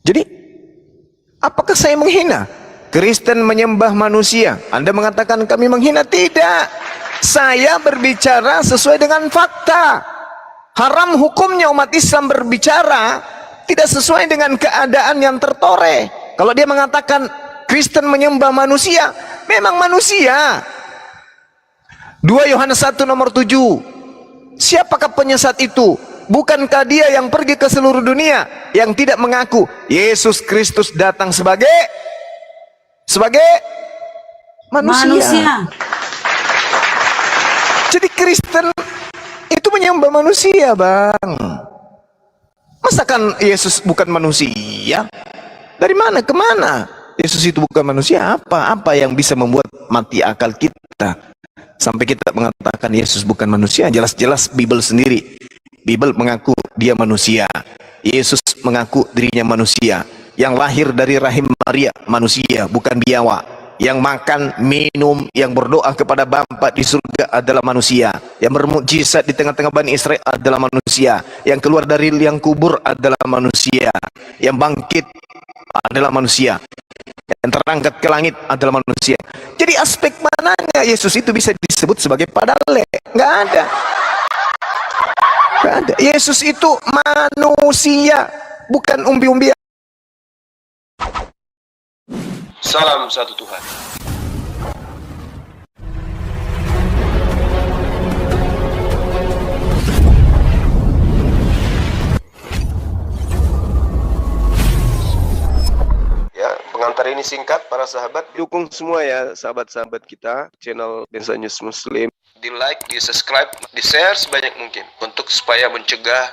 Jadi, apakah saya menghina? Kristen menyembah manusia. Anda mengatakan kami menghina? Tidak. Saya berbicara sesuai dengan fakta. Haram hukumnya umat Islam berbicara tidak sesuai dengan keadaan yang tertore. Kalau dia mengatakan Kristen menyembah manusia, memang manusia. 2 Yohanes 1 nomor 7. Siapakah penyesat itu? Bukankah dia yang pergi ke seluruh dunia yang tidak mengaku Yesus Kristus datang sebagai manusia. Jadi Kristen itu menyembah manusia, Bang. Masakan Yesus bukan manusia? Dari mana ke mana? Yesus itu bukan manusia. Apa yang bisa membuat mati akal kita sampai kita mengatakan Yesus bukan manusia? Jelas-jelas Bible sendiri. Bible mengaku dia manusia. Yesus mengaku dirinya manusia. Yang lahir dari rahim Maria manusia, bukan biawak. Yang makan, minum, yang berdoa kepada Bapa di surga adalah manusia. Yang bermukjizat di tengah-tengah Bani Israel adalah manusia. Yang keluar dari liang kubur adalah manusia. Yang bangkit adalah manusia. Yang terangkat ke langit adalah manusia. Jadi aspek mananya Yesus itu bisa disebut sebagai padale? Nggak ada. Nggak ada. Yesus itu manusia, bukan umbi-umbian. Salam satu Tuhan. Ya, pengantar ini singkat para sahabat. Dukung semua ya sahabat-sahabat kita channel Densa News Muslim. Di like, di subscribe, di share sebanyak mungkin untuk supaya mencegah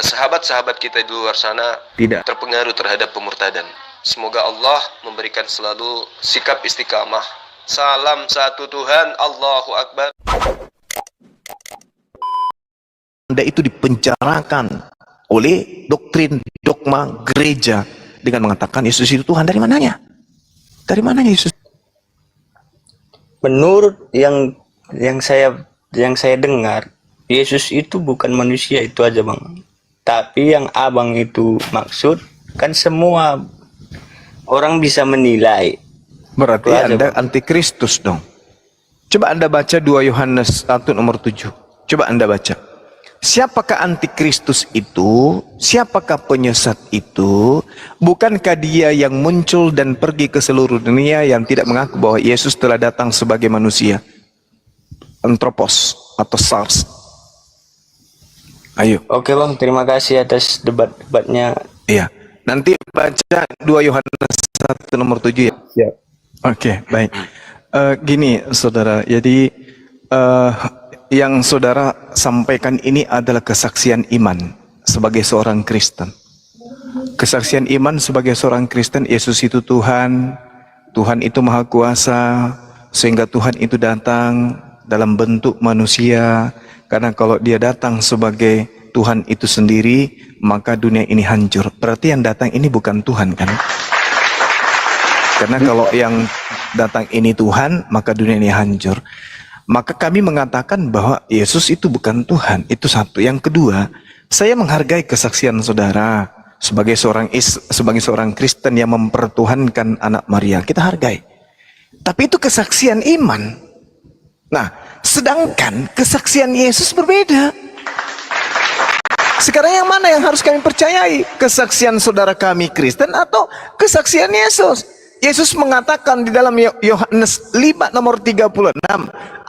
sahabat-sahabat kita di luar sana tidak terpengaruh terhadap pemurtadan. Semoga Allah memberikan selalu sikap istiqamah. Salam satu Tuhan, Allahu Akbar. Anda itu dipenjarakan oleh doktrin dogma gereja dengan mengatakan Yesus itu Tuhan. Dari mananya? Dari mana Yesus? Menurut yang saya dengar, Yesus itu bukan manusia, itu aja Bang. Tapi yang Abang itu maksud kan semua orang bisa menilai. Berarti Anda antikristus dong. Coba Anda baca 2 Yohanes 1 nomor 7. Coba Anda baca. Siapakah antikristus itu? Siapakah penyesat itu? Bukankah dia yang muncul dan pergi ke seluruh dunia yang tidak mengaku bahwa Yesus telah datang sebagai manusia? Antropos atau SARS. Ayo. Oke Bang, terima kasih atas debat-debatnya. Iya. Nanti baca 2 Yohanes 1 nomor 7 ya. Ya. Oke, baik. Gini saudara, jadi yang saudara sampaikan ini adalah kesaksian iman sebagai seorang Kristen. Kesaksian iman sebagai seorang Kristen, Yesus itu Tuhan, Tuhan itu Maha Kuasa, sehingga Tuhan itu datang dalam bentuk manusia. Karena kalau dia datang sebagai Tuhan itu sendiri, maka dunia ini hancur. Berarti yang datang ini bukan Tuhan kan? Karena kalau yang datang ini Tuhan, maka dunia ini hancur. Maka kami mengatakan bahwa Yesus itu bukan Tuhan. Itu satu. Yang kedua, saya menghargai kesaksian saudara sebagai seorang Kristen yang mempertuhankan anak Maria. Kita hargai. Tapi itu kesaksian iman. Nah, sedangkan kesaksian Yesus berbeda. Sekarang yang mana yang harus kami percayai? Kesaksian saudara kami Kristen atau kesaksian Yesus? Yesus mengatakan di dalam Yohanes 5 nomor 36,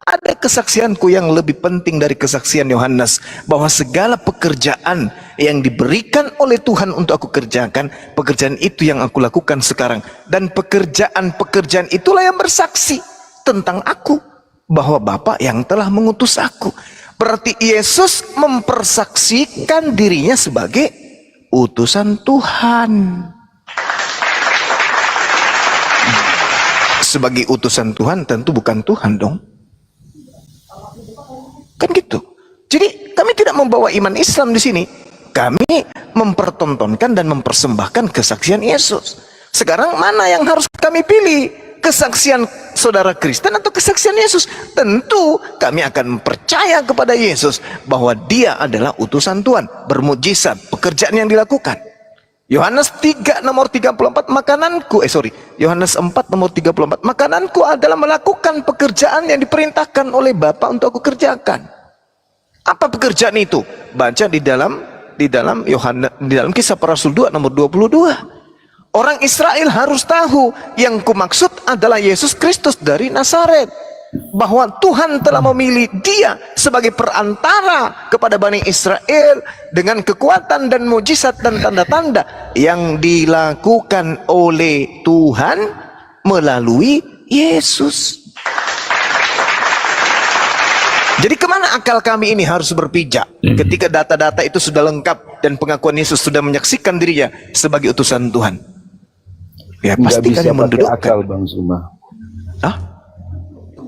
ada kesaksianku yang lebih penting dari kesaksian Yohanes, bahwa segala pekerjaan yang diberikan oleh Tuhan untuk aku kerjakan, pekerjaan itu yang aku lakukan sekarang, dan pekerjaan-pekerjaan itulah yang bersaksi tentang aku, bahwa Bapa yang telah mengutus aku. Berarti Yesus mempersaksikan dirinya sebagai utusan Tuhan. Sebagai utusan Tuhan tentu bukan Tuhan dong. Kan gitu. Jadi kami tidak membawa iman Islam di sini. Kami mempertontonkan dan mempersembahkan kesaksian Yesus. Sekarang mana yang harus kami pilih? Kesaksian saudara Kristen atau kesaksian Yesus? Tentu kami akan percaya kepada Yesus bahwa dia adalah utusan Tuhan, bermujizat, pekerjaan yang dilakukan. Yohanes 3 nomor 34, Yohanes 4 nomor 34, makananku adalah melakukan pekerjaan yang diperintahkan oleh Bapa untuk aku kerjakan. Apa pekerjaan itu? Baca di dalam Yohanes, di dalam Kisah Para Rasul 2 nomor 22. Orang Israel harus tahu yang kumaksud adalah Yesus Kristus dari Nazaret, bahwa Tuhan telah memilih dia sebagai perantara kepada Bani Israel dengan kekuatan dan mujizat dan tanda-tanda yang dilakukan oleh Tuhan melalui Yesus. Jadi kemana akal kami ini harus berpijak ketika data-data itu sudah lengkap dan pengakuan Yesus sudah menyaksikan dirinya sebagai utusan Tuhan? Ya pasti kan yang mendudukkan akal, Bang Zuma. Hah?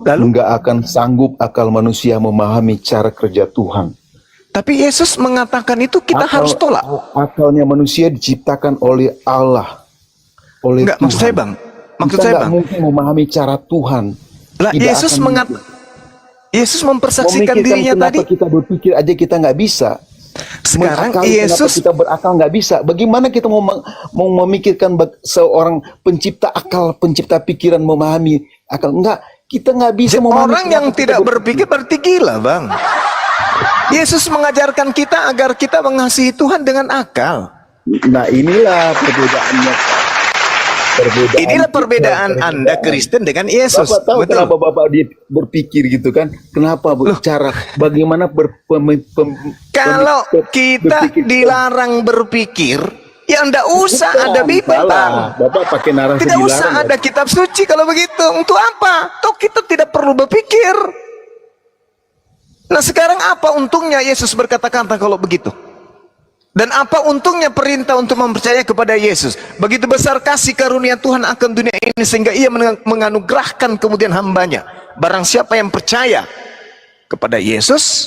Lalu Nggak akan sanggup akal manusia memahami cara kerja Tuhan. tapi Yesus mengatakan itu kita harus tolak. Akalnya manusia diciptakan oleh Allah, oleh Enggak, Tuhan. maksud saya Bang. Maksud Kita saya nggak Bang. mungkin memahami cara Tuhan. Lah Tidak Yesus akan mungkin. Yesus mempersaksikan Memikirkan dirinya kenapa tadi. kita berpikir aja kita nggak bisa. Sekarang Mengakali kenapa Yesus kita berakal nggak bisa. Bagaimana kita mau memikirkan seorang pencipta akal, pencipta pikiran memahami akal? Enggak, kita nggak bisa memahami. orang yang tidak berpikir berarti gila Bang. Yesus mengajarkan kita agar kita mengasihi Tuhan dengan akal. Nah inilah perbedaannya. Inilah perbedaan Anda Kristen dengan Yesus. Bapak tahu Betul. kenapa Bapak berpikir gitu kan? Kenapa cara bagaimana Kalau kita berpikir? dilarang berpikir, ya enggak usah Bukan, ada Bible salah. Bang. Bapak pakai narasi Tidak dilarang, usah ya. ada kitab suci kalau begitu. Untuk apa? Toh kita tidak perlu berpikir. Nah sekarang apa untungnya Yesus berkata-kata kalau begitu? Dan apa untungnya perintah untuk mempercayai kepada Yesus? Begitu besar kasih karunia Tuhan akan dunia ini sehingga ia menganugerahkan kemudian hambanya. Barang siapa yang percaya kepada Yesus,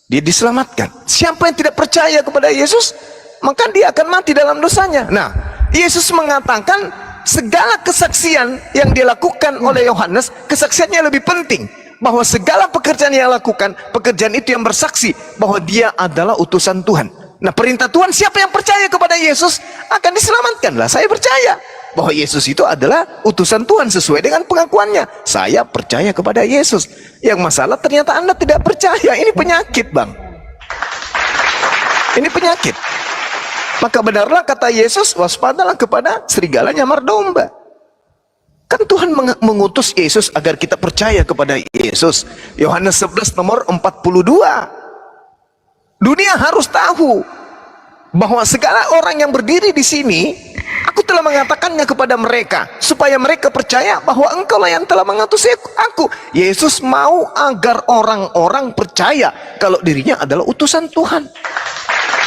dia diselamatkan. Siapa yang tidak percaya kepada Yesus, maka dia akan mati dalam dosanya. Nah, Yesus mengatakan segala kesaksian yang dilakukan oleh Yohanes, kesaksiannya lebih penting. Bahwa segala pekerjaan yang lakukan, pekerjaan itu yang bersaksi bahwa dia adalah utusan Tuhan. Nah perintah Tuhan, siapa yang percaya kepada Yesus akan diselamatkan. Lah saya percaya bahwa Yesus itu adalah utusan Tuhan sesuai dengan pengakuannya. Saya percaya kepada Yesus. Yang masalah ternyata Anda tidak percaya. Ini penyakit Bang. Ini penyakit. Maka benarlah kata Yesus, waspadalah kepada serigala nyamar domba. Kan Tuhan mengutus Yesus agar kita percaya kepada Yesus. Yohanes 11 nomor 42. Dunia harus tahu bahwa segala orang yang berdiri di sini, aku telah mengatakannya kepada mereka supaya mereka percaya bahwa engkaulah yang telah mengutus aku. Yesus mau agar orang-orang percaya kalau dirinya adalah utusan Tuhan.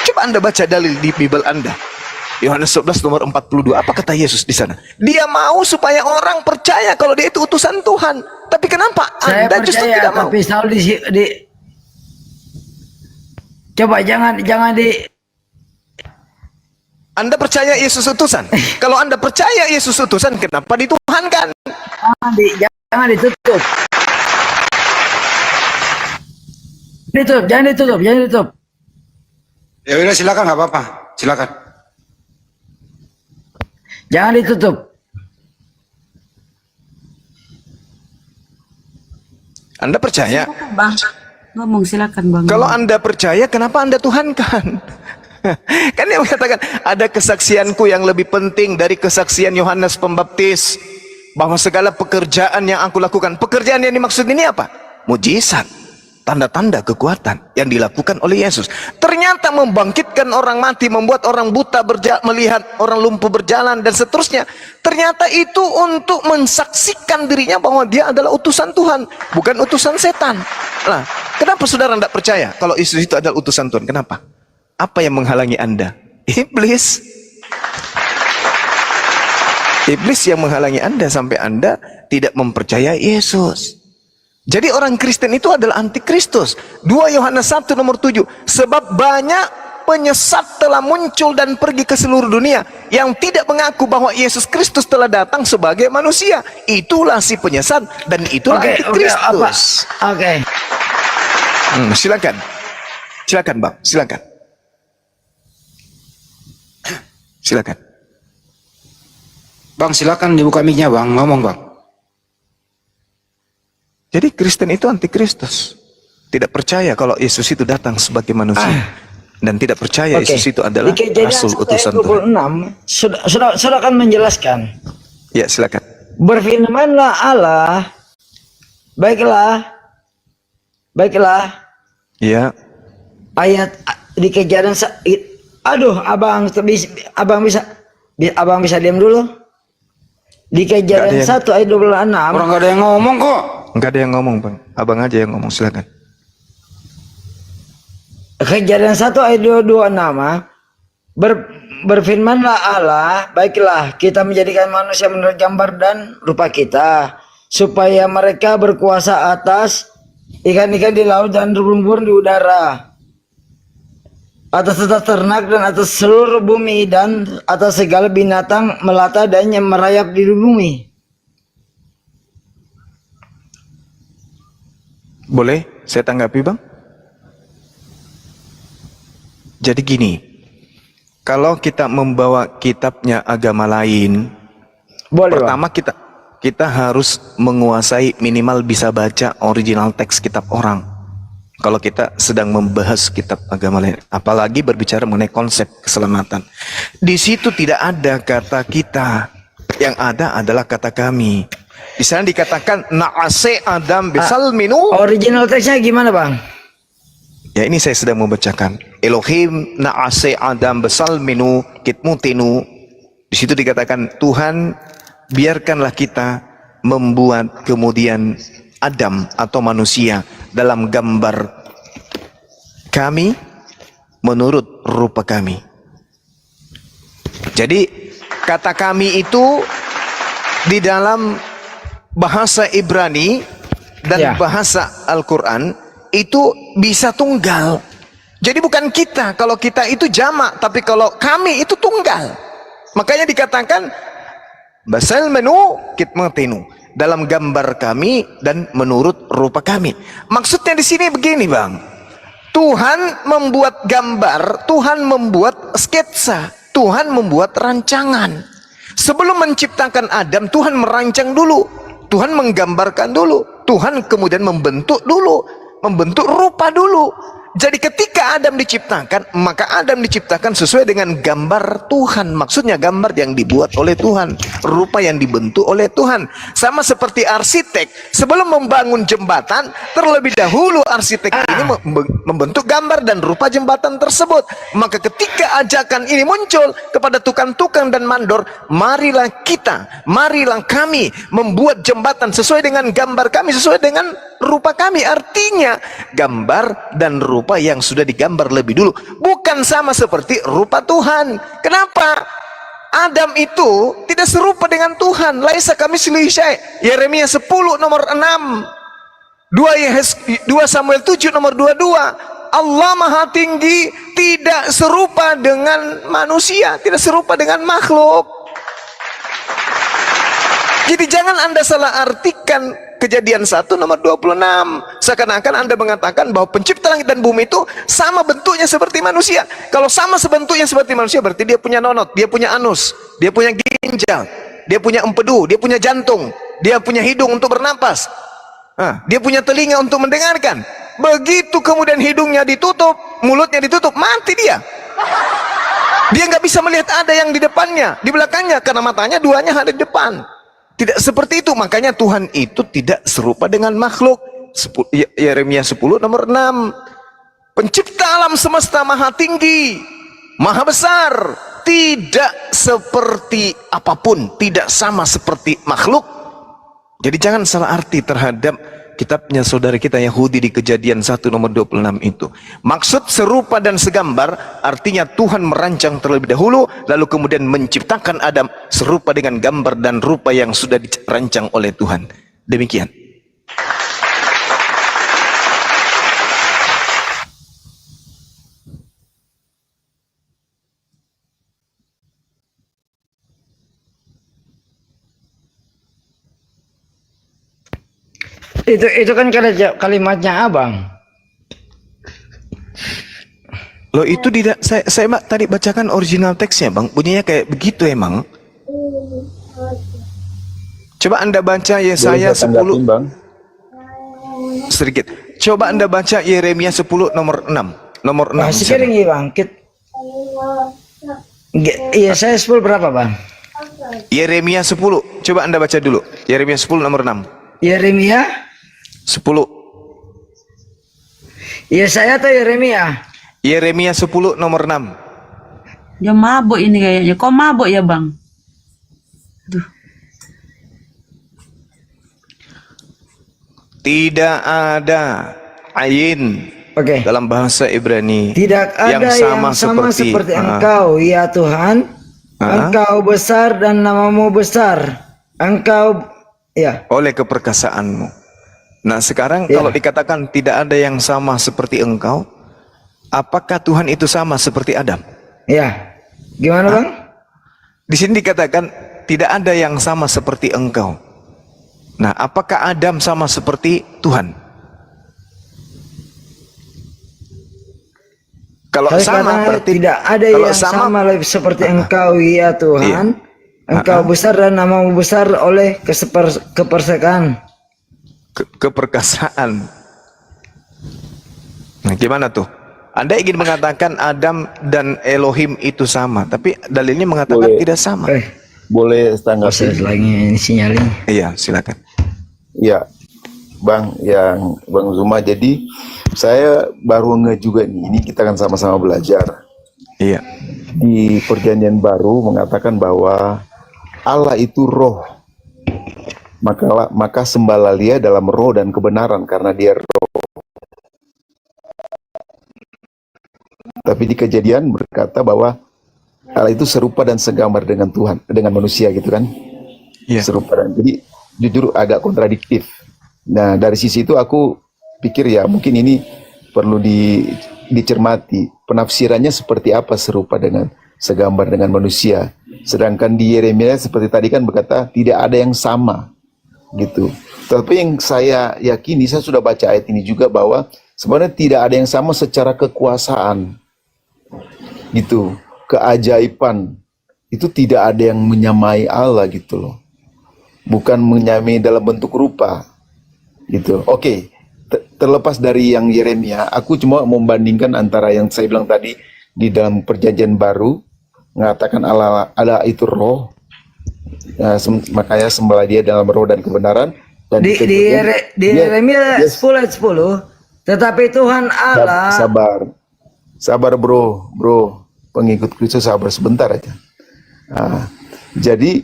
Coba Anda baca dalil di Bible Anda. Yohanes 11 nomor 42. Apa kata Yesus di sana? Dia mau supaya orang percaya kalau dia itu utusan Tuhan. Tapi kenapa Anda justru tidak mau? Tapi selalu di coba jangan di Anda percaya Yesus utusan? Kalau Anda percaya Yesus utusan, kenapa dituhankan? jangan ditutup. Jangan ditutup. Ya udah silakan, nggak apa-apa, silakan. Jangan ditutup. Anda percaya? Bang, ngomong silakan Bang. Kalau Anda percaya, kenapa Anda tuhankan? Kan dia mengatakan ada kesaksianku yang lebih penting dari kesaksian Yohanes Pembaptis, bahwa segala pekerjaan yang aku lakukan. Pekerjaan yang dimaksud ini apa? Mujizat, tanda-tanda kekuatan yang dilakukan oleh Yesus. Ternyata membangkitkan orang mati, membuat orang buta melihat, orang lumpuh berjalan dan seterusnya. Ternyata itu untuk mensaksikan dirinya bahwa dia adalah utusan Tuhan, bukan utusan setan. Nah, kenapa saudara tidak percaya kalau Yesus itu adalah utusan Tuhan? Kenapa? Apa yang menghalangi Anda? Iblis. Iblis yang menghalangi Anda sampai Anda tidak mempercayai Yesus. Jadi orang Kristen itu adalah antikristus. 2 Yohanes 1 nomor 7. Sebab banyak penyesat telah muncul dan pergi ke seluruh dunia yang tidak mengaku bahwa Yesus Kristus telah datang sebagai manusia. Itulah si penyesat dan itulah antikristus. Oke. Silakan. Silakan Bang, silakan. Silakan. Bang, silakan dibuka mic-nya, Bang. Ngomong, Bang. Jadi Kristen itu antikristus. Tidak percaya kalau Yesus itu datang sebagai manusia. Dan tidak percaya Oke. Yesus itu adalah Di Kejadian Rasul 1 ayat utusan Tuhan. 26 sudah akan menjelaskan. Ya, silakan. Berfirmanlah Allah, baiklah. Ya, Ayat di Kejadian aduh, abang bisa diam dulu. Di Kejadian Nggak ada 1 ayat 26. Orang nggak ada yang ngomong kok. nggak ada yang ngomong, Bang. Abang aja yang ngomong, silakan. Kejadian 1 ayat 26. Berfirmanlah Allah, baiklah kita menjadikan manusia menurut gambar dan rupa kita, supaya mereka berkuasa atas ikan-ikan di laut dan burung-burung di udara, atas ternak dan atas seluruh bumi dan atas segala binatang melata dan yang merayap di bumi. Boleh saya tanggapi, Bang? Jadi gini, kalau kita membawa kitabnya agama lain, Boleh, pertama kita harus menguasai, minimal bisa baca original teks kitab orang. Kalau kita sedang membahas kitab agama lain, apalagi berbicara mengenai konsep keselamatan, di situ tidak ada kata kita, yang ada adalah kata kami. Di sana dikatakan na'ase Adam besal minu. Original teksnya gimana, Bang? Ya, ini saya sedang membacakan. Elohim na'ase Adam besal minu kitmutinu. Di situ dikatakan Tuhan biarkanlah kita membuat kemudian Adam atau manusia dalam gambar kami menurut rupa kami. Jadi kata kami itu di dalam bahasa Ibrani dan bahasa Al-Quran itu bisa tunggal. Jadi bukan kita, kalau kita itu jamak, tapi kalau kami itu tunggal. Makanya dikatakan basal menu kitmatinu, dalam gambar kami dan menurut rupa kami. Maksudnya di sini begini, Bang. Tuhan membuat gambar, Tuhan membuat sketsa, Tuhan membuat rancangan. Sebelum menciptakan Adam, Tuhan merancang dulu, Tuhan menggambarkan dulu, Tuhan kemudian membentuk dulu, membentuk rupa dulu. Jadi ketika Adam diciptakan, maka Adam diciptakan sesuai dengan gambar Tuhan. Maksudnya gambar yang dibuat oleh Tuhan, rupa yang dibentuk oleh Tuhan. Sama seperti arsitek, sebelum membangun jembatan, terlebih dahulu arsitek ini membentuk gambar dan rupa jembatan tersebut. Maka ketika ajakan ini muncul kepada tukang-tukang dan mandor, marilah kita, marilah kami membuat jembatan sesuai dengan gambar kami, sesuai dengan rupa kami. Artinya gambar dan rupa yang sudah digambar lebih dulu, bukan sama seperti rupa Tuhan. Kenapa? Adam itu tidak serupa dengan Tuhan. Laisa kamitslihi syai'. Yeremia 10 nomor 6, 2 Samuel 7 nomor 22. Allah Maha Tinggi tidak serupa dengan manusia, tidak serupa dengan makhluk. Jadi jangan Anda salah artikan Kejadian 1 nomor 26. Seakan-akan Anda mengatakan bahwa pencipta langit dan bumi itu sama bentuknya seperti manusia. Kalau sama sebentuknya seperti manusia, berarti dia punya nonot, dia punya anus, dia punya ginjal, dia punya empedu, dia punya jantung, dia punya hidung untuk bernapas, dia punya telinga untuk mendengarkan. Begitu kemudian hidungnya ditutup, mulutnya ditutup, mati dia. Dia nggak bisa melihat ada yang di depannya, di belakangnya, karena matanya duanya ada di depan. Tidak seperti itu. Makanya Tuhan itu tidak serupa dengan makhluk. Yeremia 10 nomor 6. Pencipta alam semesta Maha Tinggi, Maha Besar, tidak seperti apapun, tidak sama seperti makhluk. Jadi jangan salah arti terhadap kitabnya saudara kita Yahudi di Kejadian 1 nomor 26 itu. Maksud serupa dan segambar artinya Tuhan merancang terlebih dahulu, lalu kemudian menciptakan Adam serupa dengan gambar dan rupa yang sudah dirancang oleh Tuhan. Demikian. Itu kan kalimatnya abang. Loh itu tidak, saya tadi bacakan original teksnya bang, bunyinya kayak begitu emang. Coba Anda baca Yesaya 10 Bang. sedikit. Coba Anda baca Yeremia 10 nomor 6. Nomor 6. Masih kering ya bang. Iya saya 10 berapa bang? Yeremia 10. Coba Anda baca dulu. Yeremia 10 nomor 6. Yeremia 10. Yesaya atau Yeremia? Yeremia 10 nomor 6. Dia mabuk ini kayaknya. Kok mabuk ya bang? Aduh. Tidak ada ayin Oke. dalam bahasa Ibrani Tidak ada yang sama seperti Engkau, ya Tuhan. Engkau besar dan namamu besar. Engkau, ya. oleh keperkasaanmu. Nah sekarang Ya. kalau dikatakan tidak ada yang sama seperti engkau, apakah Tuhan itu sama seperti Adam? Ya. Gimana bang? Di sini dikatakan tidak ada yang sama seperti engkau. Nah apakah Adam sama seperti Tuhan? Kalau Saya sama kata berarti tidak ada kalau yang sama seperti Engkau, ya Tuhan. Engkau besar dan namamu besar oleh kepersakaan. keperkasaan. Nah, gimana tuh? Anda ingin mengatakan Adam dan Elohim itu sama, tapi dalilnya mengatakan Boleh. tidak sama. Boleh Saya tanggapi? lagi ini sinyalin. Iya, silakan. Ya, Bang, yang Bang Zuma. Jadi saya baru nge juga nih. Ini kita kan sama-sama belajar. Iya. Di Perjanjian Baru mengatakan bahwa Allah itu roh. Maka sembahlah Dia dalam roh dan kebenaran karena Dia roh. Tapi di Kejadian berkata bahwa Allah itu serupa dan segambar dengan Tuhan, dengan manusia gitu kan. Iya. Serupa dan jadi jujur agak kontradiktif. Nah dari sisi itu aku pikir ya mungkin ini perlu dicermati penafsirannya seperti apa serupa dengan segambar dengan manusia. Sedangkan di Yeremia seperti tadi kan berkata tidak ada yang sama gitu. Tapi yang saya yakini, saya sudah baca ayat ini juga bahwa sebenarnya tidak ada yang sama secara kekuasaan gitu, keajaiban itu tidak ada yang menyamai Allah gitu loh, bukan menyamai dalam bentuk rupa gitu. Oke, terlepas dari yang Yeremia, aku cuma membandingkan antara yang saya bilang tadi di dalam Perjanjian Baru mengatakan Allah itu roh, makanya sembahlah Dia dalam roh dan kebenaran. Dan Di Yeremia 10 ayat 10. Tetapi Tuhan Allah. Sabar bro, pengikut Kristus sabar sebentar aja. Nah, jadi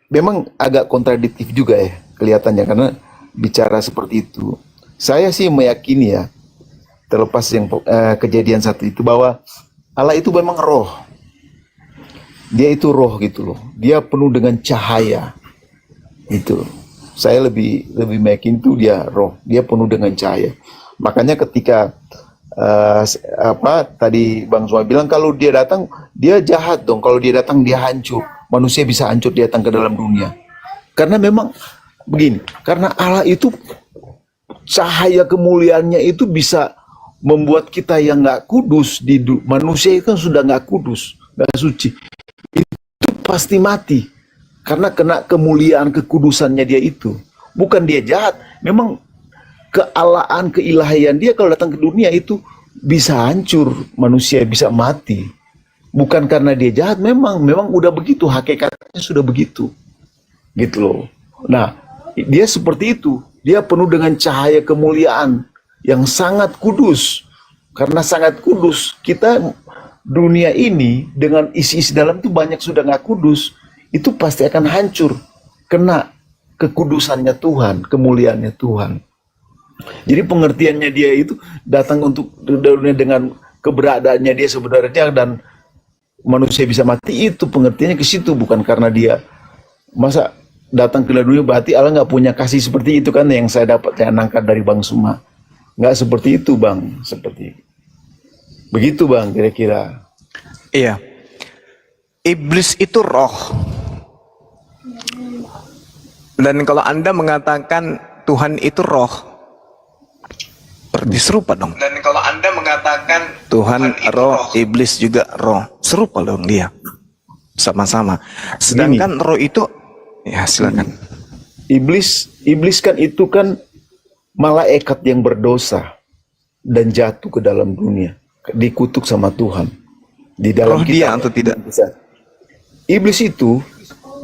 memang agak kontradiktif juga ya kelihatannya karena bicara seperti itu. Saya sih meyakini ya, terlepas yang Kejadian 1 itu bahwa Allah itu memang roh. Dia itu roh gitu loh. Dia penuh dengan cahaya. Itu. Saya lebih meyakini itu dia roh. Dia penuh dengan cahaya. Makanya ketika tadi Bang Zuma bilang kalau dia datang dia jahat dong. Kalau dia datang dia hancur. Manusia bisa hancur dia datang ke dalam dunia. Karena memang begini, karena Allah itu cahaya kemuliaannya itu bisa membuat kita yang nggak kudus di manusia itu kan sudah nggak kudus, nggak suci. Itu pasti mati karena kena kemuliaan kekudusannya dia itu. Bukan dia jahat, memang kealaan keilahian dia kalau datang ke dunia itu bisa hancur, manusia bisa mati. Bukan karena dia jahat, memang udah begitu, hakikatnya sudah begitu. Gitu loh. Nah, dia seperti itu. Dia penuh dengan cahaya kemuliaan yang sangat kudus. Karena sangat kudus, kita dunia ini dengan isi-isi dalam itu banyak sudah nggak kudus. Itu pasti akan hancur kena kekudusannya Tuhan, kemuliaannya Tuhan. Jadi pengertiannya dia itu datang untuk dunia dengan keberadaannya dia sebenarnya dan manusia bisa mati, itu pengertiannya ke situ, bukan karena dia masa datang ke dunia berarti Allah nggak punya kasih seperti itu kan yang saya dapat yang nangkat dari Bang Suma. Nggak seperti itu Bang, seperti begitu Bang kira-kira. Iya. Iblis itu roh. Dan kalau Anda mengatakan Tuhan itu roh, berarti serupa dong. Dan kalau Anda mengatakan Tuhan roh, iblis juga roh. Serupa dong dia. Sama-sama. Sedangkan roh itu, ya silakan. Iblis kan itu kan malaikat yang berdosa dan jatuh ke dalam dunia, dikutuk sama Tuhan. Di dalam Roh dia atau tidak? Iblis itu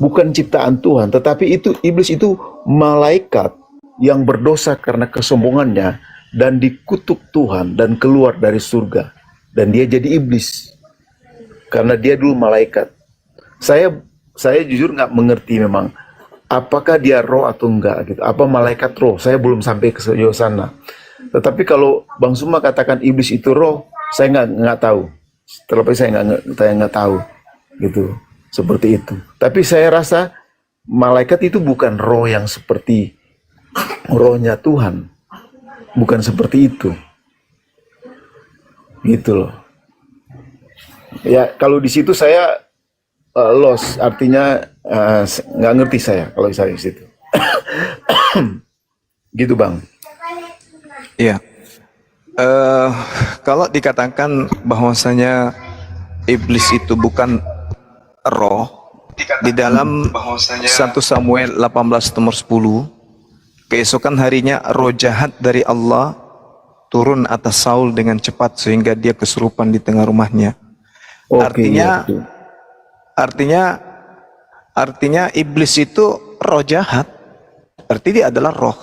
bukan ciptaan Tuhan, tetapi iblis itu malaikat yang berdosa karena kesombongannya dan dikutuk Tuhan dan keluar dari surga, dan dia jadi iblis karena dia dulu malaikat. Saya jujur nggak mengerti memang apakah dia roh atau enggak gitu. Apa malaikat roh? Saya belum sampai ke sejauh sana. Tetapi kalau Bang Suma katakan iblis itu roh, saya nggak tahu. Terlebih saya nggak tahu gitu, seperti itu. Tapi saya rasa malaikat itu bukan roh yang seperti rohnya Tuhan, bukan seperti itu, gitu loh. Ya kalau di situ saya lost, artinya nggak ngerti saya kalau saya di situ. Gitu Bang. Iya. Kalau dikatakan bahwasanya iblis itu bukan roh, di dalam 1 Samuel 18 nomor 10, keesokan harinya roh jahat dari Allah turun atas Saul dengan cepat sehingga dia kesurupan di tengah rumahnya. Artinya iblis itu roh jahat, berarti dia adalah roh.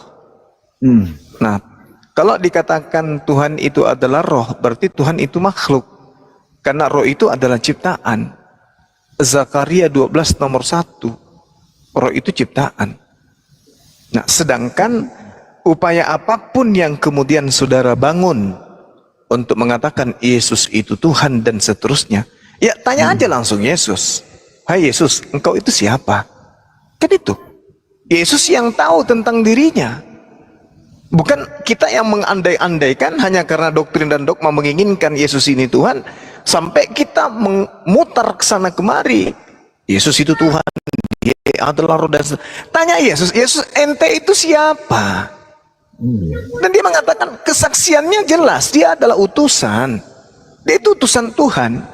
Nah, kalau dikatakan Tuhan itu adalah roh, berarti Tuhan itu makhluk. Karena roh itu adalah ciptaan. Zakaria 12 nomor 1. Roh itu ciptaan. Nah, sedangkan upaya apapun yang kemudian saudara bangun untuk mengatakan Yesus itu Tuhan dan seterusnya, ya tanya aja langsung Yesus. Hai Yesus, engkau itu siapa? Kan itu. Yesus yang tahu tentang dirinya. Bukan kita yang mengandai-andaikan hanya karena doktrin dan dogma menginginkan Yesus ini Tuhan, sampai kita memutar ke sana kemari. Yesus itu Tuhan, dia adalah roh dan tanya Yesus, Yesus ente itu siapa? Dan dia mengatakan kesaksiannya jelas, dia adalah utusan. Dia itu utusan Tuhan.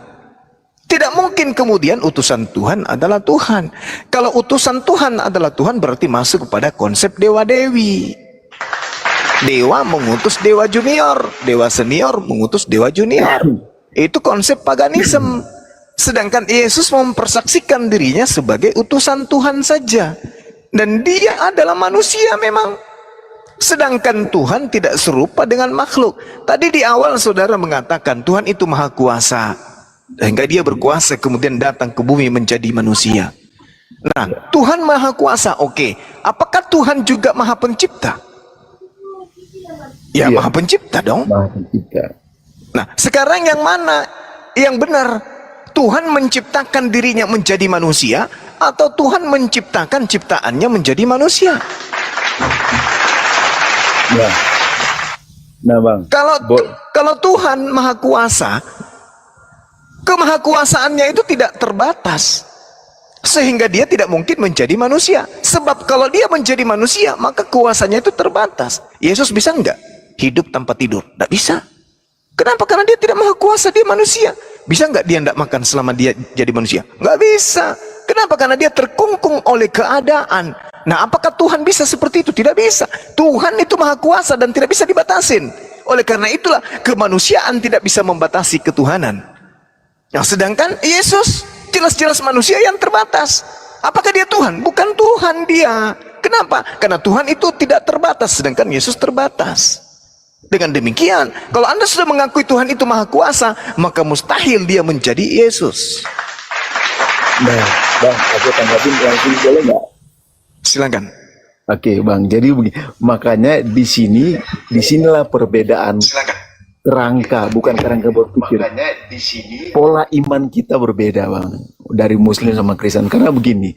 Tidak mungkin kemudian utusan Tuhan adalah Tuhan. Kalau utusan Tuhan adalah Tuhan berarti masuk kepada konsep dewa-dewi. Dewa mengutus dewa junior, dewa senior mengutus dewa junior. Itu konsep paganisme. Sedangkan Yesus mempersaksikan dirinya sebagai utusan Tuhan saja. Dan dia adalah manusia memang. Sedangkan Tuhan tidak serupa dengan makhluk. Tadi di awal saudara mengatakan Tuhan itu maha kuasa. Sehingga dia berkuasa kemudian datang ke bumi menjadi manusia. Nah, Tuhan maha kuasa, oke. Apakah Tuhan juga maha pencipta? Ya, Iya. maha pencipta dong. Maha Pencipta. Nah, sekarang yang mana yang benar? Tuhan menciptakan dirinya menjadi manusia atau Tuhan menciptakan ciptaannya menjadi manusia? Nah Bang, Kalau Tuhan maha kuasa, kemahakuasaannya itu tidak terbatas. Sehingga dia tidak mungkin menjadi manusia. Sebab kalau dia menjadi manusia, maka kuasanya itu terbatas. Yesus bisa enggak hidup tanpa tidur? Tidak bisa. Kenapa? Karena dia tidak maha kuasa, dia manusia. Bisa enggak dia tidak makan selama dia jadi manusia? Enggak bisa. Kenapa? Karena dia terkungkung oleh keadaan. Nah, apakah Tuhan bisa seperti itu? Tidak bisa. Tuhan itu maha kuasa dan tidak bisa dibatasin. Oleh karena itulah kemanusiaan tidak bisa membatasi ketuhanan. Nah, sedangkan Yesus jelas-jelas manusia yang terbatas. Apakah dia Tuhan? Bukan Tuhan dia. Kenapa? Karena Tuhan itu tidak terbatas, sedangkan Yesus terbatas. Dengan demikian, kalau Anda sudah mengakui Tuhan itu maha kuasa, maka mustahil dia menjadi Yesus. Nah, Bang, aku tanggapin langsung boleh nggak? Silakan. Oke, Bang. Jadi begini, makanya disinilah perbedaan kerangka, bukan kerangka berpikir. Pola iman kita berbeda, Bang, dari Muslim sama Kristen. Karena begini,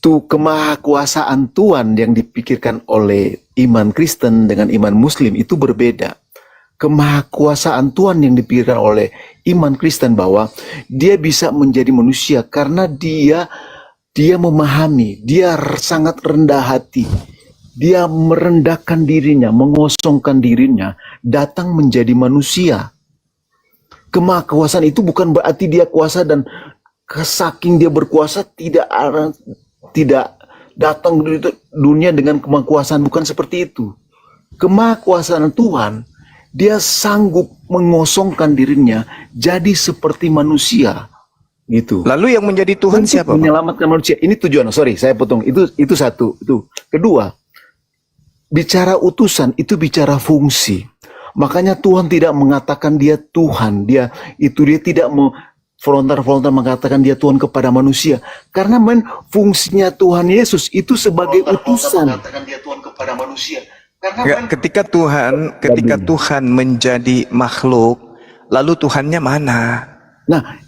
tuh kemahakuasaan Tuhan yang dipikirkan oleh iman Kristen dengan iman Muslim itu berbeda. Kemahakuasaan Tuhan yang dipikirkan oleh iman Kristen bahwa dia bisa menjadi manusia karena dia memahami, dia sangat rendah hati. dia merendahkan dirinya, mengosongkan dirinya, datang menjadi manusia. Kemahakuasaan itu bukan berarti dia kuasa dan saking dia berkuasa tidak datang ke dunia dengan kemahakuasaan, bukan seperti itu. Kemahakuasaan Tuhan, dia sanggup mengosongkan dirinya jadi seperti manusia, gitu. Lalu yang menjadi Tuhan Untuk siapa, Bang? menyelamatkan manusia. Ini tujuan. Sorry, saya potong. Itu satu. Itu. Kedua, bicara utusan itu bicara fungsi. Makanya Tuhan tidak mengatakan dia Tuhan. Dia tidak mau frontal mengatakan dia Tuhan kepada manusia. Karena fungsinya Tuhan Yesus itu sebagai utusan. Mengatakan dia Tuhan kepada manusia. Enggak, ketika Tuhan menjadi makhluk, lalu Tuhannya mana? Nah,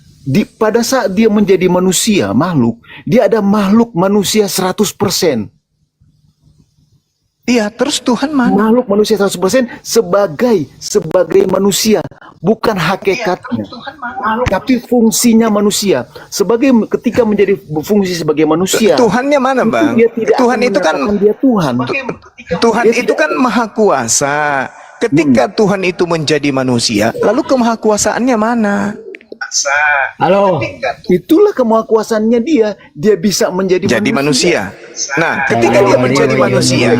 pada saat dia menjadi manusia, makhluk, dia ada makhluk manusia 100%. Iya, terus Tuhan mana? Makhluk manusia 100% sebagai manusia, bukan hakikatnya. Tapi fungsinya manusia. Ketika menjadi fungsi sebagai manusia. Tuhannya mana, Bang? Tuhan itu kan dia Tuhan. Tuhan itu kan maha kuasa. Ketika Tuhan itu menjadi manusia, lalu kemahakuasaannya mana? Halo. Itulah kemahakuasaannya dia. Dia bisa menjadi Jadi manusia. Nah, ketika dia menjadi manusia,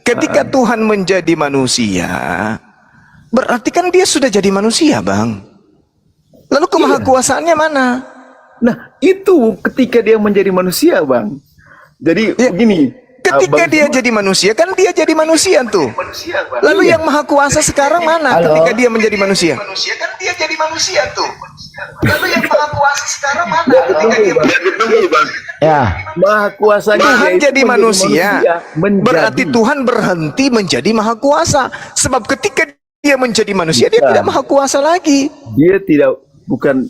ketika Tuhan menjadi manusia, berarti kan dia sudah jadi manusia, Bang. Lalu kemahakuasaannya mana? Nah, itu ketika dia menjadi manusia, Bang. Jadi begini. Ketika dia jadi manusia, kan dia jadi manusia tuh. Lalu yang maha kuasa sekarang mana? Ketika dia menjadi manusia? Kan dia jadi manusia tuh. Lalu yang maha kuasa sekarang mana? Ketika dia Ya. Maha kuasanya Tuhan dia itu jadi manusia, berarti menjadi. Tuhan berhenti menjadi maha kuasa. Sebab ketika dia menjadi manusia, dia tidak maha kuasa lagi. Dia tidak, bukan,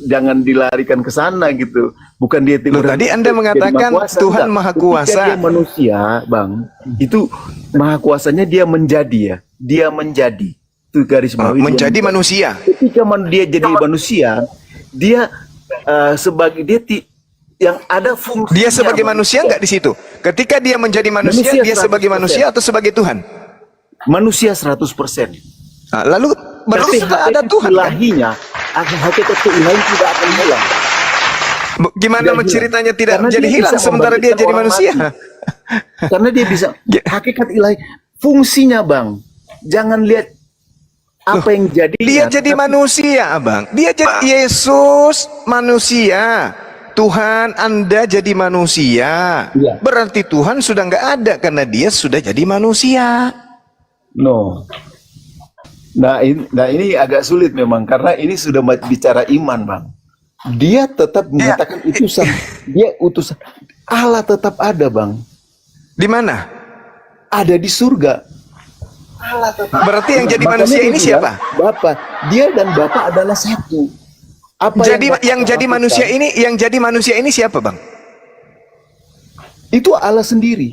jangan dilarikan ke sana gitu. Bukan dia Loh, tadi Anda mengatakan Tuhan maha kuasa. Ketika dia manusia, Bang, itu maha kuasanya dia menjadi ya. Dia menjadi. Itu garis bawahi. Menjadi manusia. Ketika dia jadi manusia, dia sebagai yang ada fungsi. Dia sebagai manusia nggak di situ? Ketika dia menjadi manusia, dia sebagai 100%. manusia atau sebagai Tuhan? Manusia 100%. Nah, lalu baru Tapi setelah ada Tuhan, kan? ilahinya, hakikat keilahian tidak akan hilang. Gimana Tidak menceritanya tidak Karena menjadi dia hilang bisa sementara dia membangkitkan jadi orang manusia? mati. Karena dia bisa hakikat ilahi, fungsinya, Bang. Jangan lihat apa yang jadi. Dia jadi manusia, Abang. Dia jadi Yesus manusia. Tuhan, Anda jadi manusia. Iya. Berarti Tuhan sudah nggak ada karena dia sudah jadi manusia. No. Nah ini agak sulit memang karena ini sudah bicara iman, Bang. Dia tetap menyatakan utusan. Dia utusan. Allah tetap ada, Bang. Di mana? Ada di surga. Berarti yang jadi Makanya manusia dia ini bilang, siapa? Bapa. Dia dan Bapa adalah satu. Apa Jadi Bapa yang jadi lakukan, manusia ini siapa, Bang? itu Allah sendiri.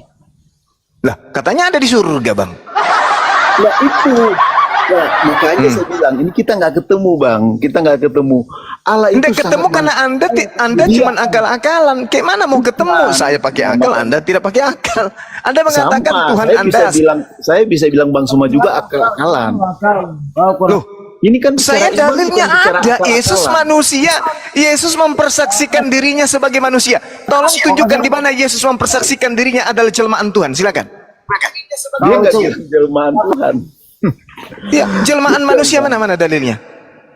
Lah, katanya ada di surga, Bang. Nah itu. Nah, makanya saya bilang ini kita nggak ketemu, Bang. Kita nggak ketemu. Allah itu Anda ketemu sangat karena Anda Dia- cuma akal-akalan. Kayak mana mau ketemu? Saya pakai akal, Anda tidak pakai akal. Anda mengatakan sama. Tuhan Anda. Saya bisa bilang Bang Suma juga akal-akalan. Loh, Ini kan saya bicara iman, dalilnya bukan bicara ada. akal-akalan. Yesus manusia. Yesus mempersaksikan dirinya sebagai manusia. Tolong tunjukkan di mana Yesus mempersaksikan dirinya adalah jelmaan Tuhan. Silakan. Dia nggak jadi jelmaan Tuhan. Ya, jelmaan manusia mana dalilnya?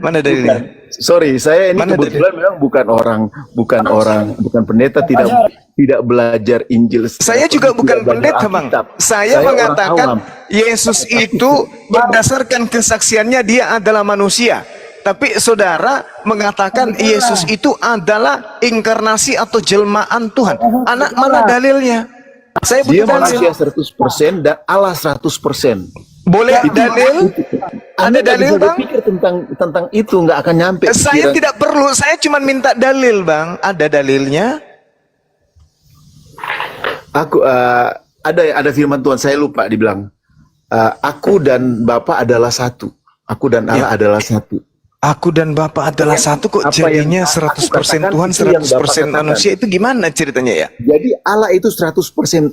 Mana dalilnya? Sorry, saya ini Mana kebetulan memang bukan pendeta, tidak belajar Injil. Saya juga bukan tidak belajar pendeta, Bang. Alkitab. Saya orang mengatakan awam. Yesus itu berdasarkan kesaksiannya dia adalah manusia. Tapi saudara mengatakan Yesus itu adalah inkarnasi atau jelmaan Tuhan. Anak mana dalilnya? Saya Dia butuh manusia dalil. 100% dan Allah 100%. Boleh dalil? Ada Anda nggak dalil, bisa Bang? berpikir tentang itu, nggak akan nyampe. Saya pikiran. tidak perlu, saya cuma minta dalil, Bang. Ada dalilnya? Aku ada firman Tuhan, saya lupa dibilang. Aku dan Bapa adalah satu. Aku dan Allah adalah satu. Aku dan Bapa adalah satu kok Apa yang jadinya aku 100% katakan, Tuhan, itu yang Bapak 100% katakan. manusia, itu gimana ceritanya ya? Jadi Allah itu 100%,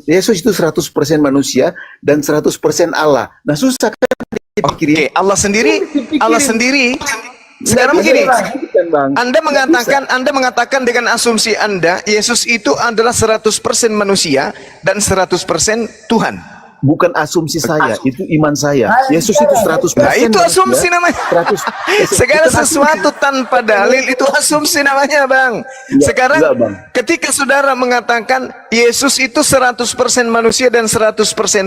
Yesus itu 100% manusia dan 100% Allah. Nah susah kan dipikirin. Oke, Allah sendiri. Sekarang begini, Bang. Anda mengatakan dengan asumsi Anda, Yesus itu adalah 100% manusia dan 100% Tuhan. Bukan asumsi saya, itu iman saya. Yesus itu 100%. Nah, itu asumsi manusia, namanya. 100%. Segala Itu sesuatu tanpa dalil itu asumsi namanya, Bang. Sekarang enggak, Bang. ketika saudara mengatakan Yesus itu 100% manusia dan 100%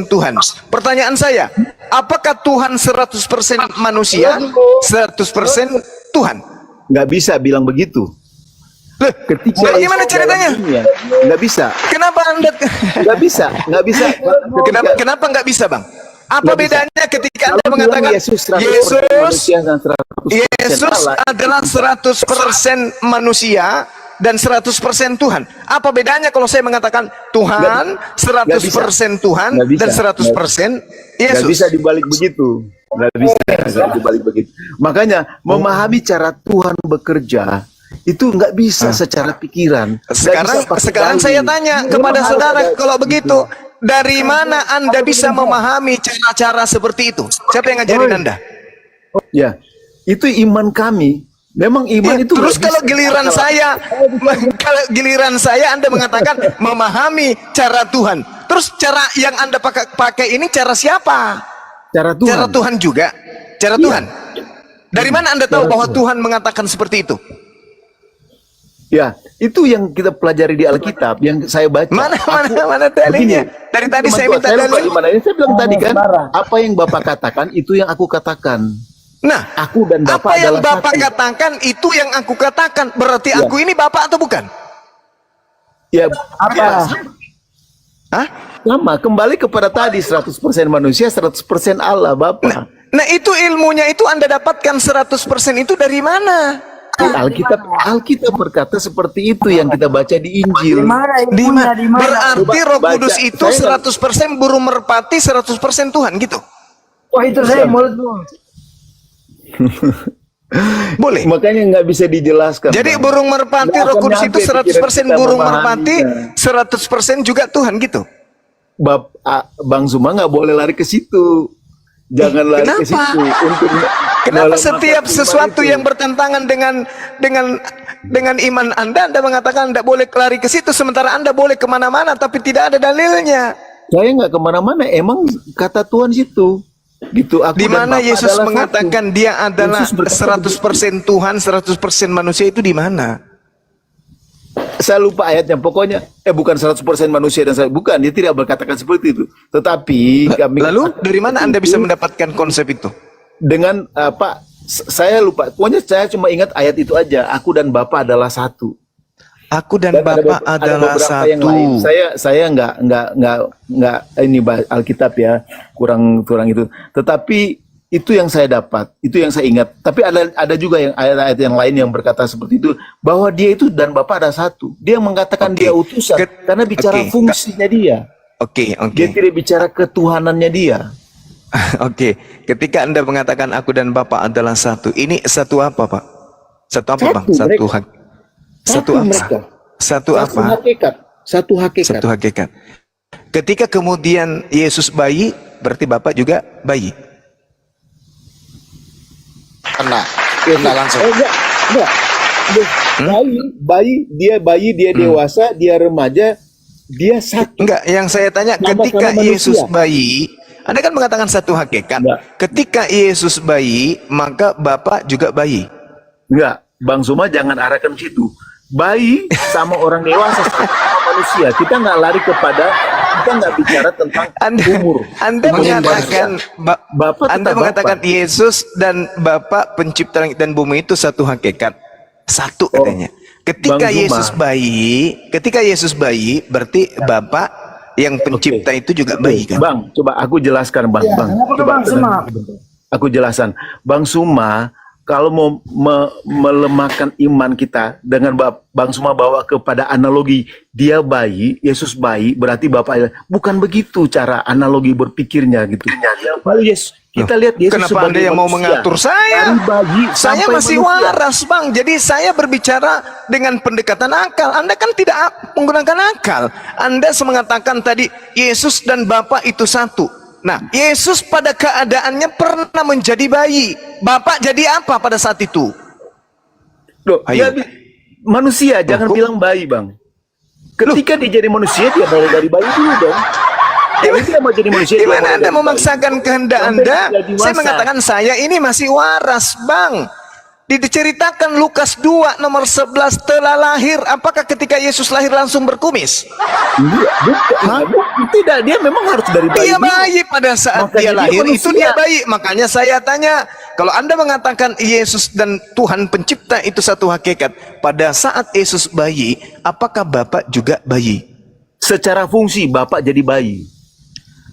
Tuhan. Pertanyaan saya, apakah Tuhan 100% manusia, 100% Tuhan? Nggak bisa bilang begitu. Loh, Ketika bagaimana Yesus ceritanya? dalam dunia, nggak bisa. Kenapa Anda Nggak bisa. Kenapa nggak bisa, Bang? Apa Nggak bisa. bedanya ketika Anda Kalau mengatakan bilang Yesus 100% Yesus manusia dan 100% Allah, adalah 100% manusia dan 100% Tuhan. Apa bedanya kalau saya mengatakan Tuhan 100% Tuhan Nggak bisa. dan 100% nggak Yesus? bisa dibalik begitu. Nggak bisa dibalik begitu. Makanya memahami cara Tuhan bekerja itu nggak bisa secara pikiran. Nggak bisa pakai Sekarang dalil. saya tanya kepada Memang saudara, harus ada- kalau begitu dari mana Anda bisa memahami cara-cara seperti itu? Siapa yang ngajarin Anda? Ya, itu iman kami. Memang iman Ya, itu terus nggak kalau bisa giliran saya Anda mengatakan memahami cara Tuhan. Terus cara yang Anda pakai ini cara siapa? cara Tuhan. Cara Tuhan juga. Cara Iya. Tuhan. Dari mana Anda tahu bahwa Tuhan mengatakan seperti itu? Ya, itu yang kita pelajari di Alkitab, yang saya baca. Mana dalilnya? Dari tadi saya minta lupa dalil. di mana. Ini saya bilang tadi kan, apa yang Bapak katakan itu yang aku katakan. Nah, Aku dan Bapak apa yang adalah Bapak satu. katakan itu yang aku katakan. Berarti Ya. aku ini Bapak atau bukan? Ya, Apa? Hah? sama kembali kepada tadi 100% manusia, 100% Allah, Bapak. Nah, itu ilmunya itu Anda dapatkan 100% itu dari mana? Alkitab berkata seperti itu yang kita baca di Injil. Di mana? Berarti Coba Roh baca. Kudus itu Saya 100% burung merpati, 100% Tuhan gitu. Wah itu saya mulut Bung. Boleh. Makanya nggak bisa dijelaskan. Jadi Bang. burung merpati Nggak Roh akan Kudus itu nyampe 100% pikiran kita burung merpati, memahaminya. 100% juga Tuhan gitu. Bang Zuma nggak boleh lari ke situ. Jangan lari ke Kenapa? situ. Kenapa dalam setiap mata sesuatu itu. yang bertentangan dengan iman Anda mengatakan Anda boleh lari ke situ, sementara Anda boleh kemana-mana tapi tidak ada dalilnya. Saya nggak kemana-mana. Emang kata Tuhan situ. Gitu. Aku Di dan mana Bapa Yesus adalah mengatakan satu. dia adalah Yesus berkata 100% Tuhan, 100% manusia itu di mana? Saya lupa ayatnya. Pokoknya bukan 100% manusia dan bukan, dia tidak berkatakan seperti itu. Tetapi kami Lalu dari mana Anda bisa mendapatkan konsep itu? dengan apa? Saya lupa. Pokoknya saya cuma ingat ayat itu aja. Aku dan Bapa adalah satu. Aku dan Dan Bapa ada adalah beberapa yang lain. satu. Saya nggak ini Alkitab ya, kurang itu. Tetapi itu yang saya dapat, itu yang saya ingat. Tapi ada juga yang ayat-ayat yang lain yang berkata seperti itu, bahwa dia itu dan Bapa ada satu. Dia mengatakan Oke. dia utusan karena bicara Oke. fungsinya dia. Oke. Dia tidak bicara ketuhanannya dia. Oke, ketika Anda mengatakan aku dan Bapa adalah satu, ini satu apa, Pak? Satu apa, Bang? Satu mereka. satu apa? mereka. Satu Satu apa? hakikat. Satu hakikat. Satu hakikat. Ketika kemudian Yesus bayi, berarti Bapak juga bayi. Kena langsung. Enggak. Bayi, dia dewasa, dia remaja, dia satu. Enggak, yang saya tanya Sama-sama ketika manusia. Yesus bayi, Anda kan mengatakan satu hakikat. Enggak. Ketika Yesus bayi, maka Bapak juga bayi. Enggak, Bang Zuma jangan arahkan situ. Bayi sama orang dewasa sama manusia. Kita nggak lari kepada, kita nggak bicara tentang umur. Anda mengatakan Bapak Anda tetap mengatakan Bapak. Yesus dan Bapa pencipta langit dan bumi itu satu hakikat. Satu katanya. Ketika Bang Zuma. Ketika Yesus bayi, berarti Bapa yang pencipta itu juga bayi kan? Bang, coba aku jelaskan Bang. Bang, Kenapa coba Bang Zuma? aku jelaskan. Bang Zuma kalau mau melemahkan iman kita dengan Bang Suma bawa kepada analogi dia bayi, Yesus bayi, berarti Bapak, bukan begitu cara analogi berpikirnya gitu. Lalu Yesus, kita lihat Yesus Kenapa sebagai Anda yang mau manusia, mengatur saya? dari bayi Saya sampai masih manusia. waras, Bang. Jadi saya berbicara dengan pendekatan akal. Anda kan tidak menggunakan akal. Anda mengatakan tadi Yesus dan Bapa itu satu. Nah, Yesus pada keadaannya pernah menjadi bayi. Bapak jadi apa pada saat itu? Loh, Ayo. dia manusia, jangan kok- bilang bayi, Bang. Ketika dia jadi manusia, dia mulai dari bayi dulu dong. Jadi dia mau jadi manusia. dia Gimana mulai Anda dari memaksakan kehendak Sampai Anda? dia dewasa. Saya mengatakan saya ini masih waras, Bang. Diceritakan Lukas 2 nomor 11 telah lahir. Apakah ketika Yesus lahir langsung berkumis? Iya, bukan. Tidak, dia memang harus dari bayi. Dia dulu. bayi pada saat Makanya dia dia lahir itu manusia. dia bayi. Makanya saya tanya, kalau Anda mengatakan Yesus dan Tuhan pencipta itu satu hakikat, pada saat Yesus bayi, apakah Bapak juga bayi? Secara fungsi Bapak jadi bayi.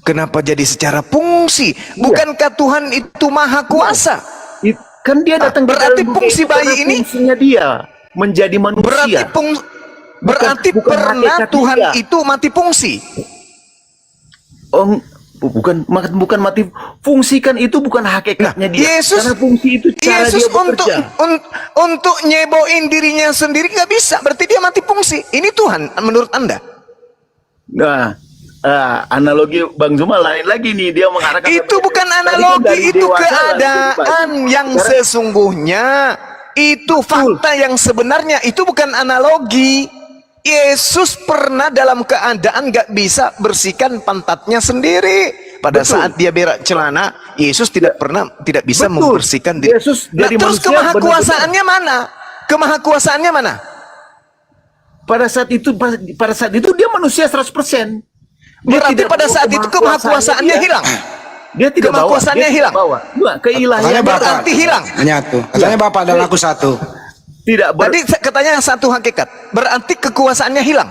Kenapa jadi secara fungsi? Bukankah Tuhan itu maha kuasa? Kan dia datang di berarti dalam dunia fungsi itu bayi karena ini- fungsinya dia menjadi manusia. Berarti bukan pernah hakikat Tuhan dia. itu mati fungsi. Bukan mati fungsi, kan itu bukan hakikatnya dia. Yesus- Karena fungsi itu cara Yesus dia bekerja. untuk nyeboin dirinya sendiri nggak bisa. Berarti dia mati fungsi. Ini Tuhan menurut Anda? Nah, analogi Bang Zuma lain lagi nih, dia mengarahkan Itu bukan tadi kan analogi, dari itu dewasa lah, keadaan jadi bayi. yang Sekarang- sesungguhnya. Itu fakta yang sebenarnya. Itu bukan analogi. Yesus pernah dalam keadaan gak bisa bersihkan pantatnya sendiri. Pada Betul. saat dia berak celana, Yesus tidak bisa Betul. membersihkan diri. Yesus Nah, jadi terus manusia kemahakuasaannya mana? Kemahakuasaannya mana? pada saat itu dia manusia 100%. Dia Berarti tidak pada bawa saat itu kemahakuasaannya dia. hilang. Dia tidak bawa. Kemahakuasaannya Dia tidak hilang. bawa. Enggak, keilahian Katanya Bapak berarti hilang. menyatu. Katanya Bapak dan aku satu. tidak Tadi katanya satu hakikat. Berarti kekuasaannya hilang.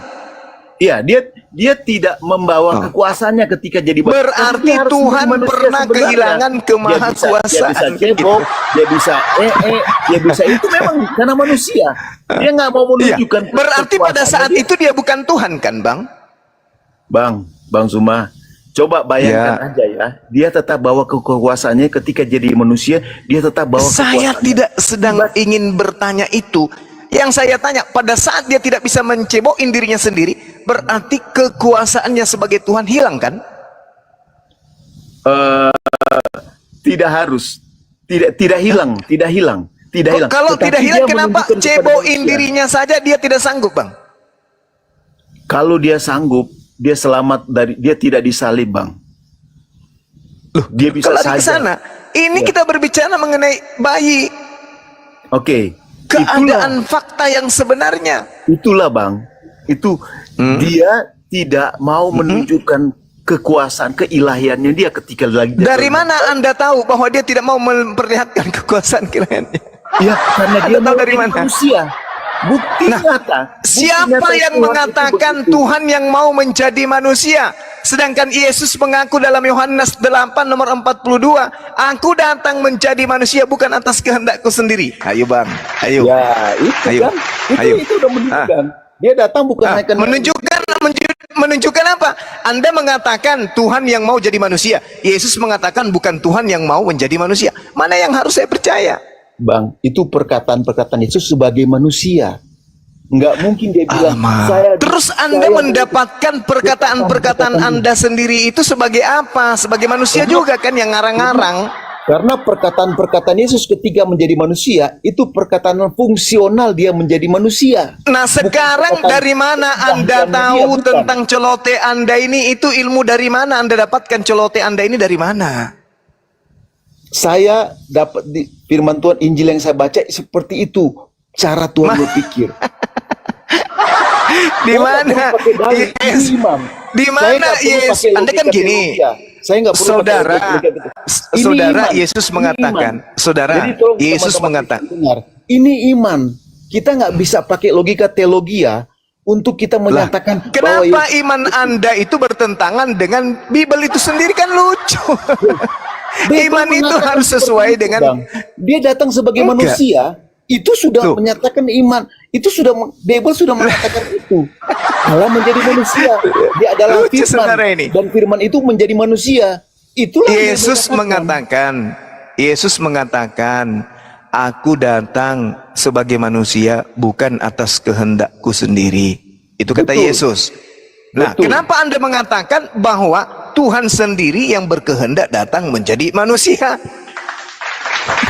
Iya, dia tidak membawa kekuasaannya ketika jadi bayi. Berarti Dia harus Tuhan menjadi manusia pernah sebenarnya. kehilangan Dia kemahakuasaan. bisa cebok, dia bisa dia bisa itu memang karena manusia. Dia nggak mau Iya. menunjukkan. Berarti pada saat kekuasaannya itu dia bukan Tuhan kan, Bang? Bang Zuma, coba bayangkan aja ya. Dia tetap bawa kekuasaannya ketika jadi manusia, dia tetap bawa Saya kekuasaannya. tidak sedang ingin bertanya itu. Yang saya tanya, pada saat dia tidak bisa mencebokin dirinya sendiri, berarti kekuasaannya sebagai Tuhan hilang kan? Tidak harus. Tidak hilang. Kalau Tetapi tidak dia hilang, kenapa menunjukkan kepada cebokin manusia. dirinya saja dia tidak sanggup, Bang? Kalau dia sanggup, dia selamat dia tidak disalib, Bang. Dia bisa Kalau saja. di sana, ini Ya. kita berbicara mengenai bayi. Oke. Keadaan fakta yang sebenarnya. Itulah Bang. Itu dia tidak mau menunjukkan kekuasaan keilahiannya dia ketika lagi Dari mana Anda tahu bahwa dia tidak mau memperlihatkan kekuasaan ilahiannya? Ya, karena dia Anda tahu mau dari jadi mana? manusia. Bukti nyata. Bukti Siapa nyata yang Tuhan mengatakan itu begitu. Tuhan yang mau menjadi manusia? Sedangkan Yesus mengaku dalam Yohanes 8 nomor 42, aku datang menjadi manusia bukan atas kehendakku sendiri. Ayo Bang, ayo. Ya, itu Ayo. kan. Ayo. Itu udah menunjukkan. Dia datang bukan hanya Menunjukkan apa? Anda mengatakan Tuhan yang mau jadi manusia. Yesus mengatakan bukan Tuhan yang mau menjadi manusia. Mana yang harus saya percaya? Bang, itu perkataan-perkataan Yesus sebagai manusia. Nggak mungkin dia bilang, Terus Anda mendapatkan perkataan-perkataan Anda sendiri itu sebagai apa? Sebagai manusia juga kan yang ngarang-ngarang. Karena perkataan-perkataan Yesus ketika menjadi manusia, itu perkataan fungsional dia menjadi manusia. Nah sekarang perkataan dari mana Anda keahliannya tahu dia, bukan. tentang celote Anda ini? Itu ilmu dari mana Anda dapatkan celote Anda ini dari mana? Saya dapat di firman Tuhan, Injil yang saya baca seperti itu. Cara Tuhan berpikir. Di mana? Yes. Di mana Yesus? Anda kan gini, Saya nggak perlu saudara, pakai logika gitu. Ini saudara iman. Yesus Ini mengatakan, iman. saudara Jadi tolong Yesus teman-teman mengatakan, dengar, ini iman. Kita nggak bisa pakai logika teologia untuk kita menyatakan bahwa kenapa iman Anda itu bertentangan dengan Bible itu sendiri kan lucu. Iman itu mengatakan harus seperti sesuai itu, dengan Bang. Dia datang sebagai Enggak. manusia, itu sudah Tuh. menyatakan iman. Itu sudah Bible sudah mengatakan itu. Allah menjadi manusia. Dia adalah Lucu saudara firman ini. dan firman itu menjadi manusia. Itulah yang Yesus dinyatakan. mengatakan, aku datang sebagai manusia bukan atas kehendakku sendiri. Itu kata Betul. Yesus. Nah, Betul. kenapa Anda mengatakan bahwa Tuhan sendiri yang berkehendak datang menjadi manusia?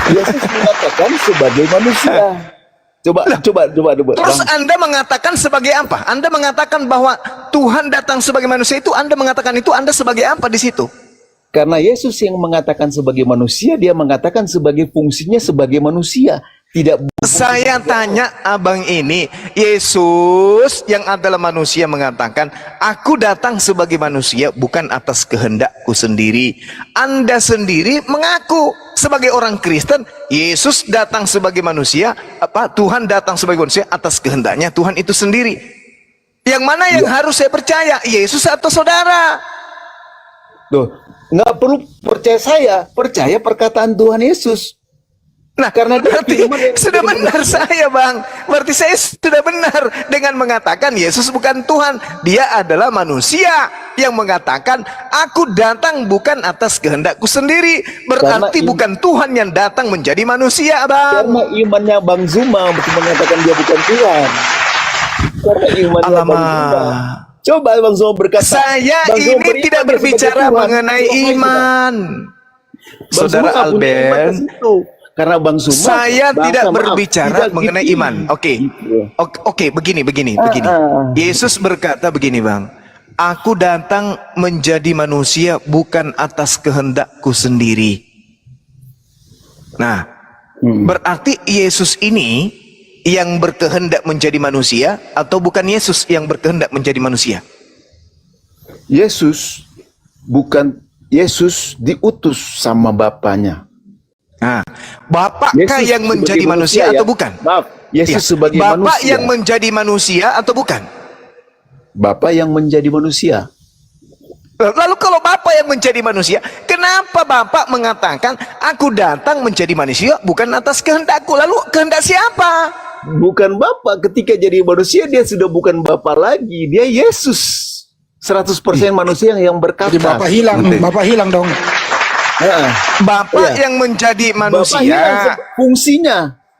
Yesus mengatakan sebagai manusia. Coba. Terus Bang. Anda mengatakan sebagai apa? Anda mengatakan bahwa Tuhan datang sebagai manusia itu, Anda mengatakan itu, Anda sebagai apa di situ? Karena Yesus yang mengatakan sebagai manusia, dia mengatakan sebagai fungsinya sebagai manusia. Tidak Saya tanya abang ini, Yesus yang adalah manusia mengatakan, aku datang sebagai manusia bukan atas kehendakku sendiri. Anda sendiri mengaku sebagai orang Kristen, Yesus datang sebagai manusia, Tuhan datang sebagai manusia atas kehendaknya Tuhan itu sendiri. Yang mana yang harus saya percaya, Yesus atau saudara? Tuh, nggak perlu percaya perkataan Tuhan Yesus. Nah, Karena dia berarti firman yang sudah menjadi benar saya, Bang. Berarti saya sudah benar dengan mengatakan Yesus bukan Tuhan. Dia adalah manusia yang mengatakan, aku datang bukan atas kehendakku sendiri. Berarti Karena bukan Tuhan yang datang menjadi manusia, Bang. Karena imannya Bang Zuma untuk mengatakan dia bukan Tuhan. Karena imannya Bang Zuma. Alamak. Coba Bang Zuma berkata. Saya Bang Zuma ini beriman tidak dia berbicara sebagai Tuhan. mengenai Itu apa iman. Bang Zuma Saudara nggak punya iman ke Alben, situ. Karena Bang Zuma saya tidak berbicara tidak mengenai gitu. iman. Oke. Gitu. Oke, begini. Ah. Yesus berkata begini, Bang. Aku datang menjadi manusia bukan atas kehendakku sendiri. Nah, berarti Yesus ini yang berkehendak menjadi manusia atau bukan Yesus yang berkehendak menjadi manusia? Yesus diutus sama Bapaknya. Nah, Bapakkah Yesus yang menjadi sebagai manusia ya. atau bukan? Maaf, Yesus Ya. sebagai Bapak manusia. yang menjadi manusia atau bukan? Bapak yang menjadi manusia. Lalu kalau Bapak yang menjadi manusia, kenapa Bapak mengatakan aku datang menjadi manusia bukan atas kehendakku? Lalu kehendak siapa? Bukan Bapak, ketika jadi manusia dia sudah bukan Bapak lagi, dia Yesus. 100% manusia yang berkata. Jadi Bapak hilang dong. Nah, Bapak Iya. yang menjadi Bapak hilang manusia.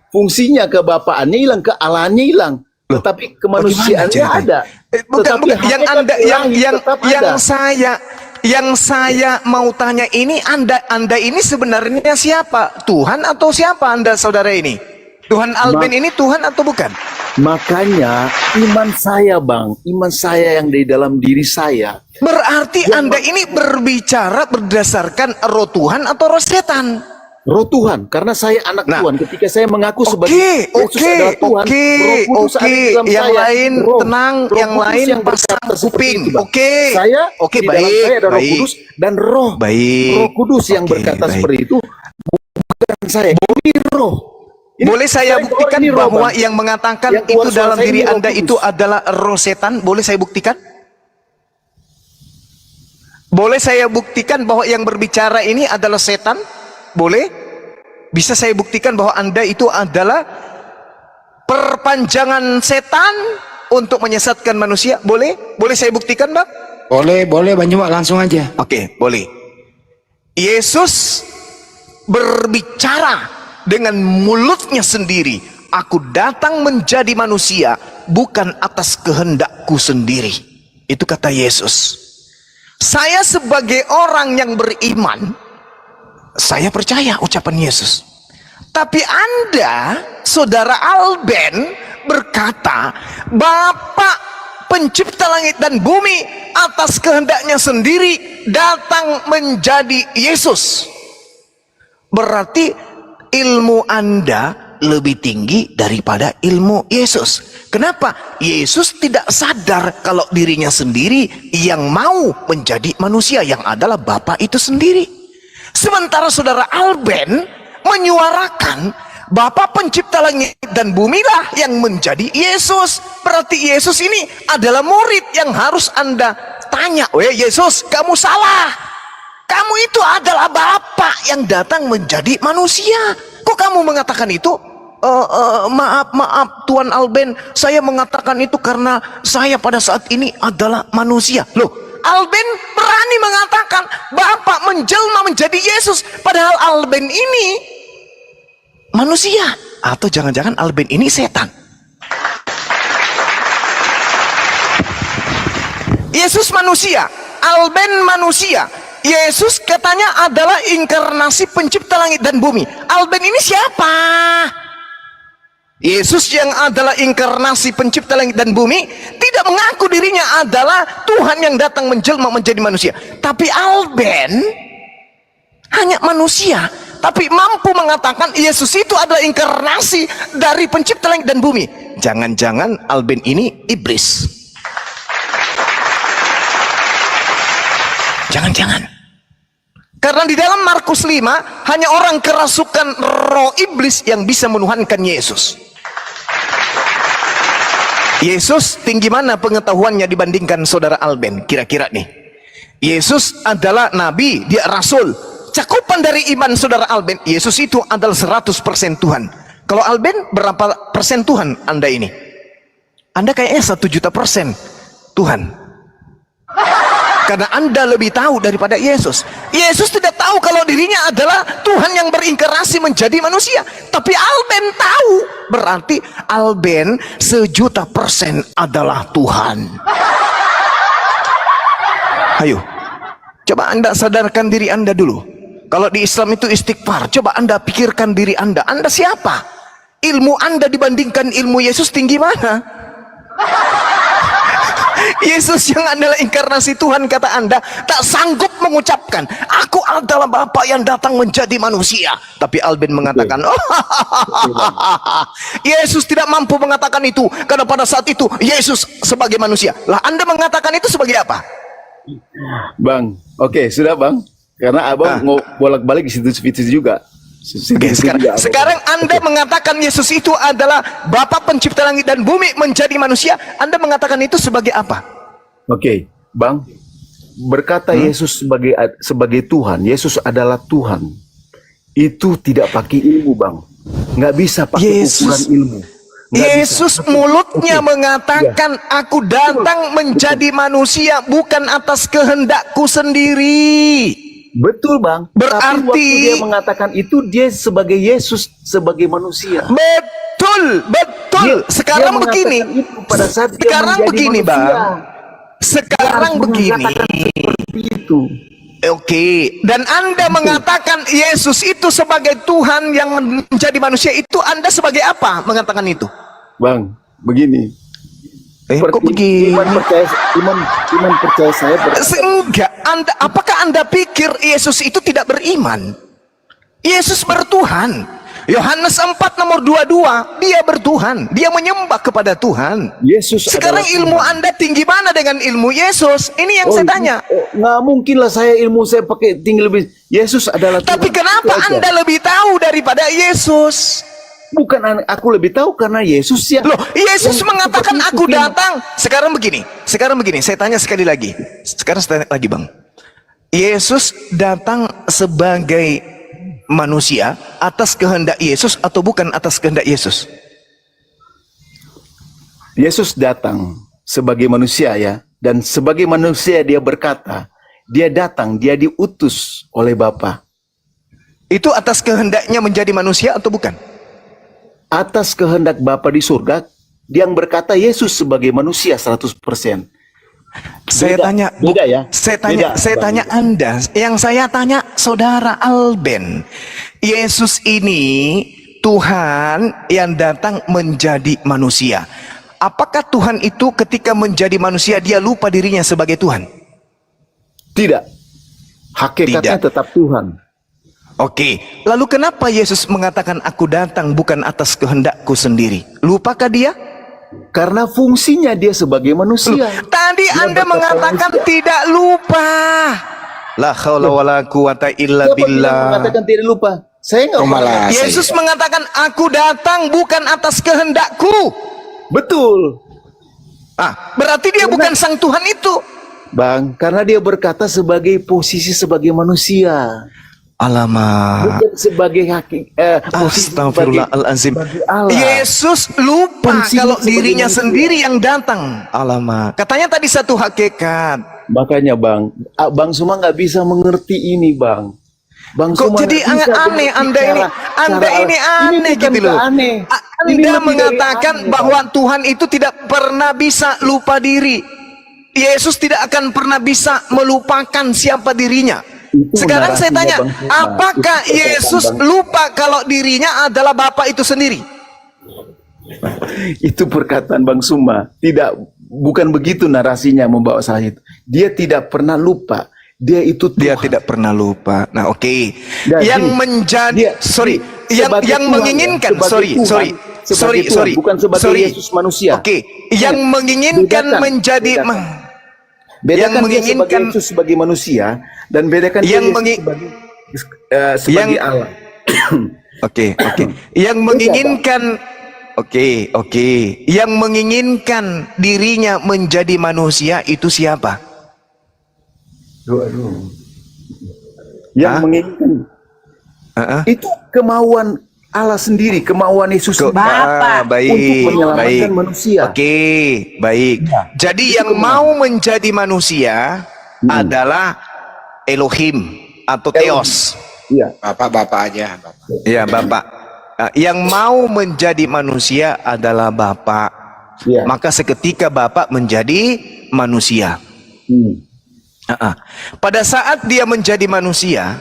fungsinya kebapaannya hilang, kealahannya hilang. Tetapi kemanusiaannya ceritanya? ada. Bukan, Tetapi bukan. Yang hakikat Anda ilahi tetap ada. yang saya mau tanya ini, Anda ini sebenarnya siapa? Tuhan atau siapa Anda saudara ini? Tuhan Alben ini Tuhan atau bukan? Makanya iman saya Bang, iman saya yang di dalam diri saya. Berarti Anda ini berbicara berdasarkan roh Tuhan atau roh setan? Roh Tuhan, karena saya anak Nah, Tuhan. Ketika saya mengaku sebagai Yesus adalah Tuhan, Roh Kudus ada di dalam yang saya. lain tenang, Roh yang Kudus lain yang pasang berkata seperti kuping. itu, Bang. Oke, Di dalam baik, saya ada Roh baik. Kudus dan Roh. Baik. Roh Kudus yang Oke, berkata baik. seperti itu bukan saya. Ini Roh. Ini Boleh saya buktikan ini Roh, bahwa Bang. yang mengatakan Yang itu keluar suara dalam saya diri ini Roh Anda Kudus. itu adalah roh setan? Boleh saya buktikan? Boleh saya buktikan bahwa yang berbicara ini adalah setan? Boleh? Bisa saya buktikan bahwa Anda itu adalah perpanjangan setan untuk menyesatkan manusia? Boleh? Boleh saya buktikan, Bang? Boleh, Bang Juma, langsung aja. Oke, boleh. Yesus berbicara dengan mulutnya sendiri. Aku datang menjadi manusia bukan atas kehendakku sendiri. Itu kata Yesus. Saya sebagai orang yang beriman, saya percaya ucapan Yesus. Tapi Anda, saudara Alben, berkata, Bapak pencipta langit dan bumi atas kehendaknya sendiri datang menjadi Yesus. Berarti ilmu Anda lebih tinggi daripada ilmu Yesus. Kenapa? Yesus tidak sadar kalau dirinya sendiri yang mau menjadi manusia, yang adalah Bapa itu sendiri. Sementara saudara Alben menyuarakan Bapa pencipta langit dan bumi lah yang menjadi Yesus. Berarti Yesus ini adalah murid yang harus Anda tanya, "Oh ya Yesus, kamu salah. Kamu itu adalah Bapa yang datang menjadi manusia. Kok kamu mengatakan itu? Maaf Tuan Alben, saya mengatakan itu karena saya pada saat ini adalah manusia. Loh, Alben berani mengatakan Bapa menjelma menjadi Yesus, padahal Alben ini manusia. Atau jangan-jangan Alben ini setan? Yesus manusia, Alben manusia. Yesus katanya adalah inkarnasi pencipta langit dan bumi. Alben ini siapa? Yesus yang adalah inkarnasi pencipta langit dan bumi tidak mengaku dirinya adalah Tuhan yang datang menjelma menjadi manusia. Tapi Alben hanya manusia, tapi mampu mengatakan Yesus itu adalah inkarnasi dari pencipta langit dan bumi. Jangan-jangan Alben ini iblis? Jangan-jangan. Karena di dalam Markus 5 hanya orang kerasukan roh iblis yang bisa menuhankan Yesus. Yesus tinggi mana pengetahuannya dibandingkan saudara Alben? Kira-kira nih. Yesus adalah nabi, dia rasul. Cakupan dari iman saudara Alben, Yesus itu adalah 100% Tuhan. Kalau Alben berapa persen Tuhan Anda ini? Anda kayaknya 1.000.000% Tuhan. Karena Anda lebih tahu daripada Yesus. Yesus tidak tahu kalau dirinya adalah Tuhan yang berinkarnasi menjadi manusia. Tapi Alben tahu. Berarti Alben 1.000.000% adalah Tuhan. Ayo, coba Anda sadarkan diri Anda dulu. Kalau di Islam itu istighfar, coba Anda pikirkan diri Anda. Anda siapa? Ilmu Anda dibandingkan ilmu Yesus tinggi mana? Yesus yang adalah inkarnasi Tuhan, kata Anda, tak sanggup mengucapkan aku adalah Bapa yang datang menjadi manusia. Tapi Alben mengatakan, oh, Yesus tidak mampu mengatakan itu karena pada saat itu Yesus sebagai manusia. Lah Anda mengatakan itu sebagai apa? Bang, oke, sudah Bang. Karena Abang mau bolak-balik di situ-situ juga. Oke, sekarang Anda mengatakan Yesus itu adalah Bapa pencipta langit dan bumi menjadi manusia. Anda mengatakan itu sebagai apa? Oke, Bang. Berkata Yesus sebagai Tuhan, Yesus adalah Tuhan. Itu tidak pakai ilmu, Bang. Nggak bisa pakai ukuran ilmu. Yesus mulutnya mengatakan, aku datang menjadi manusia bukan atas kehendakku sendiri. Betul, Bang. Berarti tapi waktu dia mengatakan itu, dia sebagai Yesus, sebagai manusia. Betul. Sekarang begini. Pada saat dia sekarang begini, manusia. Bang. Sekarang begini. Seperti itu. Oke. Dan Anda mengatakan Yesus itu sebagai Tuhan yang menjadi manusia, itu Anda sebagai apa mengatakan itu? Bang, begini. Kok begini? Iman percaya saya enggak. Apakah Anda pikir Yesus itu tidak beriman? Yesus bertuhan. Yohanes 4 nomor 22, dia bertuhan, dia menyembah kepada Tuhan. Yesus. Sekarang ilmu Anda tinggi mana dengan ilmu Yesus? Ini yang saya tanya. Nggak mungkin lah ilmu saya pakai tinggi lebih. Yesus adalah Tuhan. Tapi kenapa Anda lebih tahu daripada Yesus? Bukan aku lebih tahu karena Yesus ya. Loh, Yesus mengatakan aku datang. Sekarang begini, saya tanya sekali lagi. Sekarang saya tanya lagi, Bang. Yesus datang sebagai manusia atas kehendak Yesus atau bukan atas kehendak Yesus? Yesus datang sebagai manusia ya, dan sebagai manusia dia berkata, dia datang, dia diutus oleh Bapa. Itu atas kehendaknya menjadi manusia atau bukan? Atas kehendak Bapa di surga, yang berkata Yesus sebagai manusia 100%. Saya tanya, saya tanya Anda, yang saya tanya saudara Alben. Yesus ini Tuhan yang datang menjadi manusia. Apakah Tuhan itu ketika menjadi manusia dia lupa dirinya sebagai Tuhan? Tidak. Hakikatnya tetap Tuhan. Oke, lalu kenapa Yesus mengatakan aku datang bukan atas kehendakku sendiri? Lupakah dia? Karena fungsinya dia sebagai manusia. Tadi Anda mengatakan tidak lupa. La haula wala quwata illa billah. Mengatakan tidak lupa. Saya nggak malah. Yesus mengatakan aku datang bukan atas kehendakku. Betul. Berarti dia bukan sang Tuhan itu. Bang, karena dia berkata sebagai posisi sebagai manusia, Alamak. bukan sebagai posisi Astagfirullahalazim. sebagai Allah. Yesus lupa Fungsinya kalau sebagai dirinya manusia. sendiri yang datang. Alamak. Katanya tadi satu hakikat. Makanya Bang Suma nggak bisa mengerti ini Bang. Bang Kok Suma jadi nggak bisa aneh mengerti Anda ini? Anda ini aneh bukan gitu loh. aneh. Ini Anda lebih dari mengatakan aneh, bahwa Tuhan itu tidak pernah bisa lupa diri. Yesus tidak akan pernah bisa melupakan siapa dirinya. Itu Sekarang saya narasinya tanya, Bang Suma. apakah Itu perkataan Yesus Bang. lupa kalau dirinya adalah Bapa itu sendiri? Itu perkataan Bang Suma. Bukan begitu narasinya membawa saya itu. Dia tidak pernah lupa. Dia itu Tuhan. Dia tidak pernah lupa. Nah, oke. Nah, Yang gini, menjadi sebagai yang Tuhan, menginginkan, ya, sebagai Tuhan, sebagai Tuhan, bukan sebagai Yesus manusia. Oke, yang menginginkan Bedakan, menjadi bedakan. yang Bedakan dia sebagai menginginkan Yesus sebagai manusia dan bedakan dia yang Yesus mengi- sebagai yang- Allah. Oke. Yang menginginkan Oke. Yang menginginkan dirinya menjadi manusia itu siapa? Yang Hah? menginginkan Heeh. itu kemauan Allah sendiri, kemauan Yesus sendiri. Bapa. Baik, Untuk menyelamatkan baik. manusia. Oke, baik. Jadi yang mau menjadi manusia adalah Elohim atau Theos. Iya. Bapak aja, Bapak. Ya, Bapak. Nah, yang mau menjadi manusia adalah Bapak. Iya. Maka seketika Bapak menjadi manusia. Pada saat dia menjadi manusia,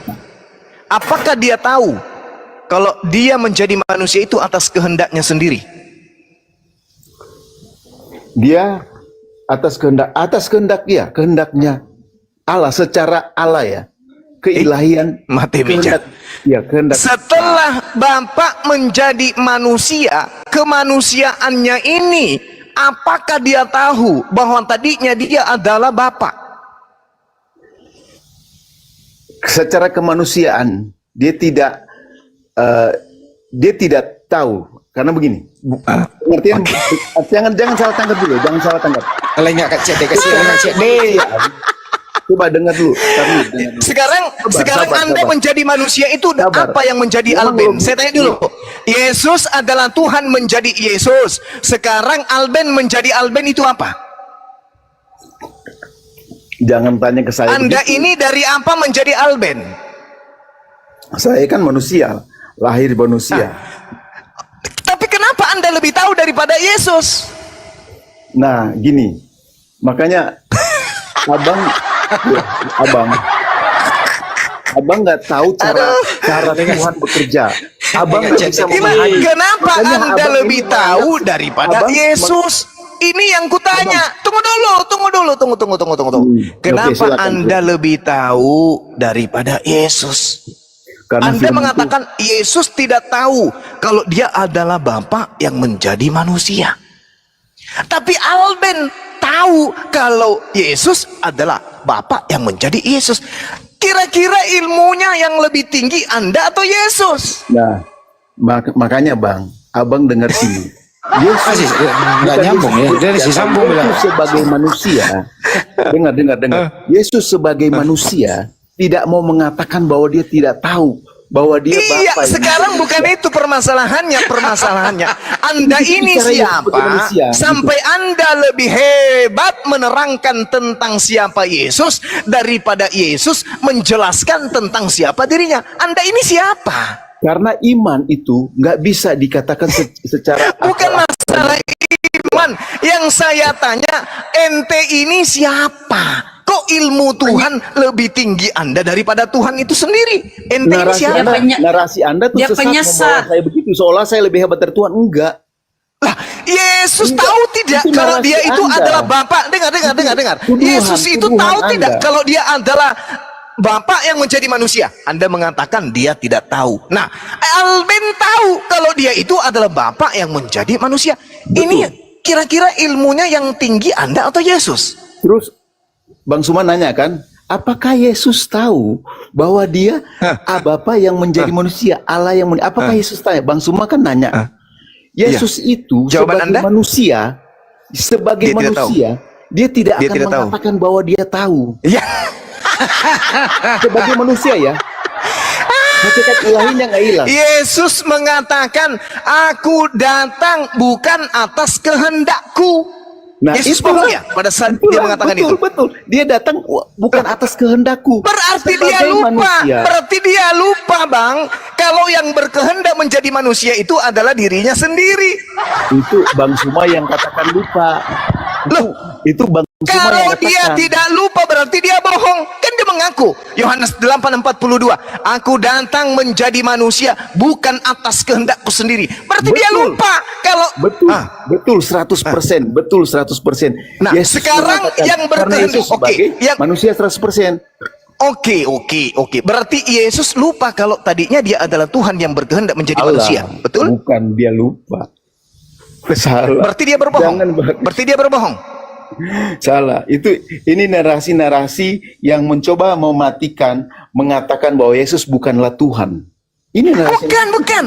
apakah dia tahu kalau dia menjadi manusia itu atas kehendaknya sendiri? Dia atas kehendak dia, kehendaknya Allah secara Allah ya. Keilahian Mati bicara. kehendak. Setelah Bapak menjadi manusia, kemanusiaannya ini, apakah dia tahu bahwa tadinya dia adalah Bapak? Secara kemanusiaan dia tidak tahu karena begini. Pengertian jangan salah tangkap dulu, jangan salah tangkap. Kalau nggak kecil, dikasih orang cek deh. Coba dengar dulu. Sekarang sabar, Anda sabar. menjadi manusia itu Sabar. apa yang menjadi Memang Alben? logis. Saya tanya dulu. Yesus adalah Tuhan menjadi Yesus. Sekarang Alben menjadi Alben itu apa? Jangan tanya ke saya. Anda begitu. ini dari apa menjadi Alben? Saya kan manusia, lahir manusia. Tapi kenapa Anda lebih tahu daripada Yesus? Nah, gini. Makanya abang nggak tahu cara Tuhan bekerja. Abang nggak bisa memahami. Kenapa Makanya Anda abang lebih ini tahu menganggap daripada abang Yesus? Ini yang kutanya. Tunggu dulu. Kenapa Oke, silakan. Anda lebih tahu daripada Yesus? Karena Anda firman mengatakan Yesus tidak tahu kalau dia adalah Bapa yang menjadi manusia. Tapi Alben tahu kalau Yesus adalah Bapa yang menjadi Yesus. Kira-kira ilmunya yang lebih tinggi Anda atau Yesus? Nah, makanya Bang, abang dengar sini. Yesus Nggak nyambung ya. Dia disambung bilang. Yesus sebagai manusia, dengar. Yesus sebagai manusia tidak mau mengatakan bahwa dia tidak tahu bahwa dia Iya, Bapa yang sekarang menjadi bukan manusia. itu permasalahannya. Anda ini Bicara yang siapa sebagai manusia, sampai Anda lebih hebat menerangkan tentang siapa Yesus daripada Yesus menjelaskan tentang siapa dirinya. Anda ini siapa? Karena iman itu nggak bisa dikatakan secara Bukan masalah iman. Yang saya tanya, ente ini siapa? Kok ilmu Tuhan lebih tinggi Anda daripada Tuhan itu sendiri? Ente ini siapa? narasi Anda tuh Dia sesat penyesat. membawa saya begitu seolah saya lebih hebat dari Tuhan. Enggak. Lah, Yesus Enggak, tahu tidak itu kalau narasi dia itu Anda. adalah Bapa? Dengar. Tuduhan, Yesus itu tuduhan tahu Anda. tidak kalau dia adalah Bapa yang menjadi manusia? Anda mengatakan dia tidak tahu. Nah, Alben tahu kalau dia itu adalah Bapa yang menjadi manusia. Ini kira-kira ilmunya yang tinggi Anda atau Yesus? Terus Bang Suma nanya kan, apakah Yesus tahu bahwa dia Bapa yang menjadi manusia, Allah yang apakah Yesus tanya? Bang Suma kan nanya. Yesus itu Jawaban sebagai Anda? manusia, Dia tidak tahu. dia tidak Dia akan tidak tahu. mengatakan bahwa dia tahu. Ya. Sebagai manusia ya, hakikat ilahinya nggak hilang. Yesus mengatakan, aku datang bukan atas kehendakku. Yesus itulah. bohong ya pada saat Itulah, dia mengatakan betul, itu. Betul, dia datang bukan atas kehendakku. Berarti dia Sebagai lupa. manusia. Berarti dia lupa, Bang. Kalau yang berkehendak menjadi manusia itu adalah dirinya sendiri. Itu Bang Suma yang katakan lupa. Itu Bang Suma Kalau yang dia katakan. tidak lupa berarti dia bohong. Kan dia mengaku. Yohanes 8:42. Aku datang menjadi manusia bukan atas kehendakku sendiri. Berarti dia Betul. lupa. Kalau Betul, betul 100%, betul 100%. Nah, sekarang mengatakan, yang karena berkehendak, Yesus oke, sebagai yang- manusia 100%. Oke. Berarti Yesus lupa kalau tadinya dia adalah Tuhan yang berkehendak menjadi Allah, manusia. Betul? Bukan dia lupa. Salah. Berarti dia berbohong. Jangan, Bang. Berarti dia berbohong. Salah. Ini narasi-narasi yang mencoba mematikan, mengatakan bahwa Yesus bukanlah Tuhan. Ini narasi. Bukan.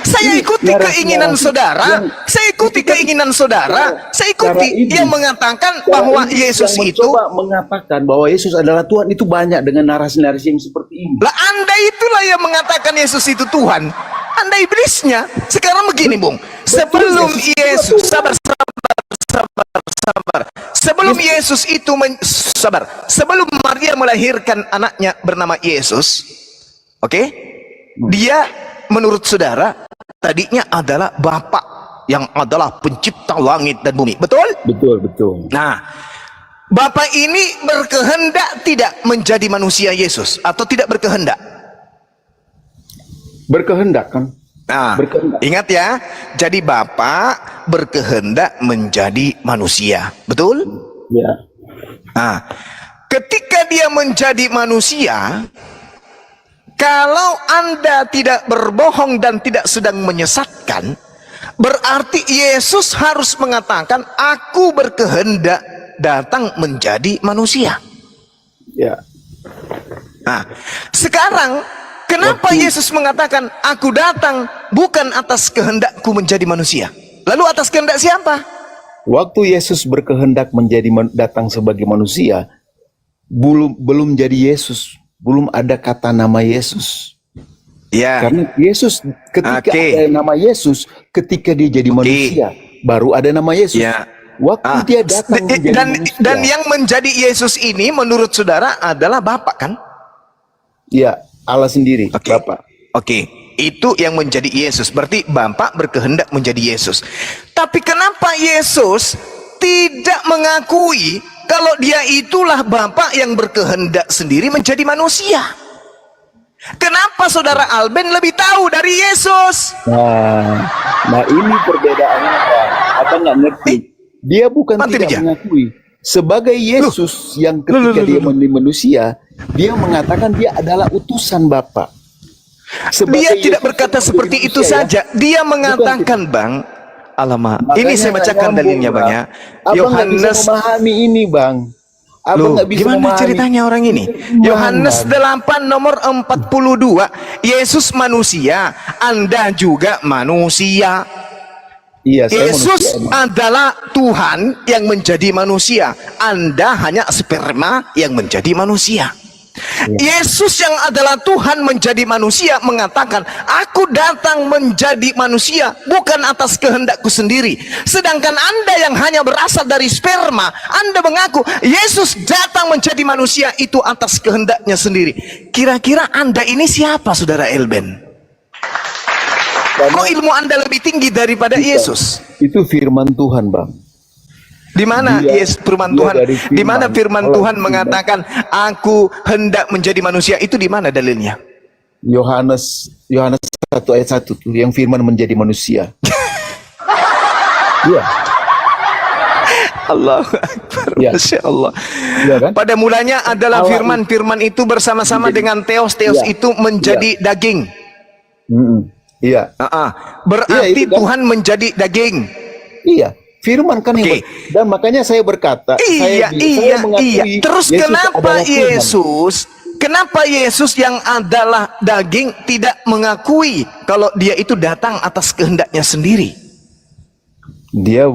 Saya Ini ikuti narasi-narasi keinginan saudara. yang- Saya ikuti keinginan saudara. Saya ikuti Cara yang iblis. mengatakan Cara bahwa iblis Yesus yang itu. mencoba mengatakan bahwa Yesus adalah Tuhan itu banyak dengan narasi-narasi yang seperti ini. Lah Anda itulah yang mengatakan Yesus itu Tuhan. Anda iblisnya. Sekarang begini, Bung. Sebelum Yesus, sabar. Sebelum Yesus itu sebelum Maria melahirkan anaknya bernama Yesus, oke? Dia menurut saudara tadinya adalah Bapa yang adalah pencipta langit dan bumi. Betul? Betul. Nah, Bapa ini berkehendak tidak menjadi manusia Yesus atau tidak berkehendak? Berkehendak kan? Nah, Berkehendak. ingat ya, jadi Bapa berkehendak menjadi manusia, betul? Ya. Nah, ketika dia menjadi manusia, kalau Anda tidak berbohong dan tidak sedang menyesatkan, berarti Yesus harus mengatakan, aku berkehendak datang menjadi manusia. Ya. Nah, sekarang kenapa Yesus mengatakan aku datang bukan atas kehendakku menjadi manusia? Lalu atas kehendak siapa? Waktu Yesus berkehendak datang sebagai manusia, belum jadi Yesus, belum ada kata nama Yesus. Ya. Karena Yesus ketika ada nama Yesus, ketika dia jadi manusia, baru ada nama Yesus. Ya. Waktu dia datang menjadi manusia, dan yang menjadi Yesus ini menurut saudara adalah Bapa kan? ya Allah sendiri, Oke. Bapa. Oke, itu yang menjadi Yesus. Berarti Bapa berkehendak menjadi Yesus. Tapi kenapa Yesus tidak mengakui kalau dia itulah Bapa yang berkehendak sendiri menjadi manusia? Kenapa saudara Alben lebih tahu dari Yesus? Nah ini perbedaannya, Pak. Apa nggak ngerti? Dia bukan Mati tidak dia. mengakui sebagai Yesus yang ketika dia menjadi manusia, dia mengatakan dia adalah utusan Bapa. Dia tidak berkata seperti itu saja. Dia mengatakan, Bang, alamak. Ini saya bacakan dalilnya, Bang ya. Abang nggak bisa Yohanes, memahami ini, Bang. Abang loh, nggak bisa gimana memahami. ceritanya orang ini? Yohanes 8 nomor 42. Yesus manusia, Anda juga manusia. Iya, saya Yesus manusia, adalah Tuhan yang menjadi manusia. Anda hanya sperma yang menjadi manusia. Yesus yang adalah Tuhan menjadi manusia mengatakan, aku datang menjadi manusia bukan atas kehendakku sendiri. Sedangkan Anda yang hanya berasal dari sperma, Anda mengaku Yesus datang menjadi manusia itu atas kehendaknya sendiri. Kira-kira Anda ini siapa, saudara Elben? Kok ilmu Anda lebih tinggi daripada Yesus? Itu firman Tuhan, Bang. Di mana Dia- firman dia Tuhan? dari Di mana firman Allah Tuhan firman. mengatakan aku hendak menjadi manusia? Itu di mana dalilnya? Yohanes 1 ayat 1 tuh yang firman menjadi manusia. Iya, Allahu Akbar. Ya. Masya Allah. iya kan? Pada mulanya adalah Allah firman itu bersama-sama dengan Theos Iya. itu menjadi daging. Iya, Berarti Iya, itu kan. Tuhan menjadi daging. iya. Firman kan yang Oke. dan makanya saya berkata, saya mengakui Terus Yesus kenapa adalah Tuhan. Kenapa Yesus yang adalah daging tidak mengakui kalau dia itu datang atas kehendaknya sendiri? Dia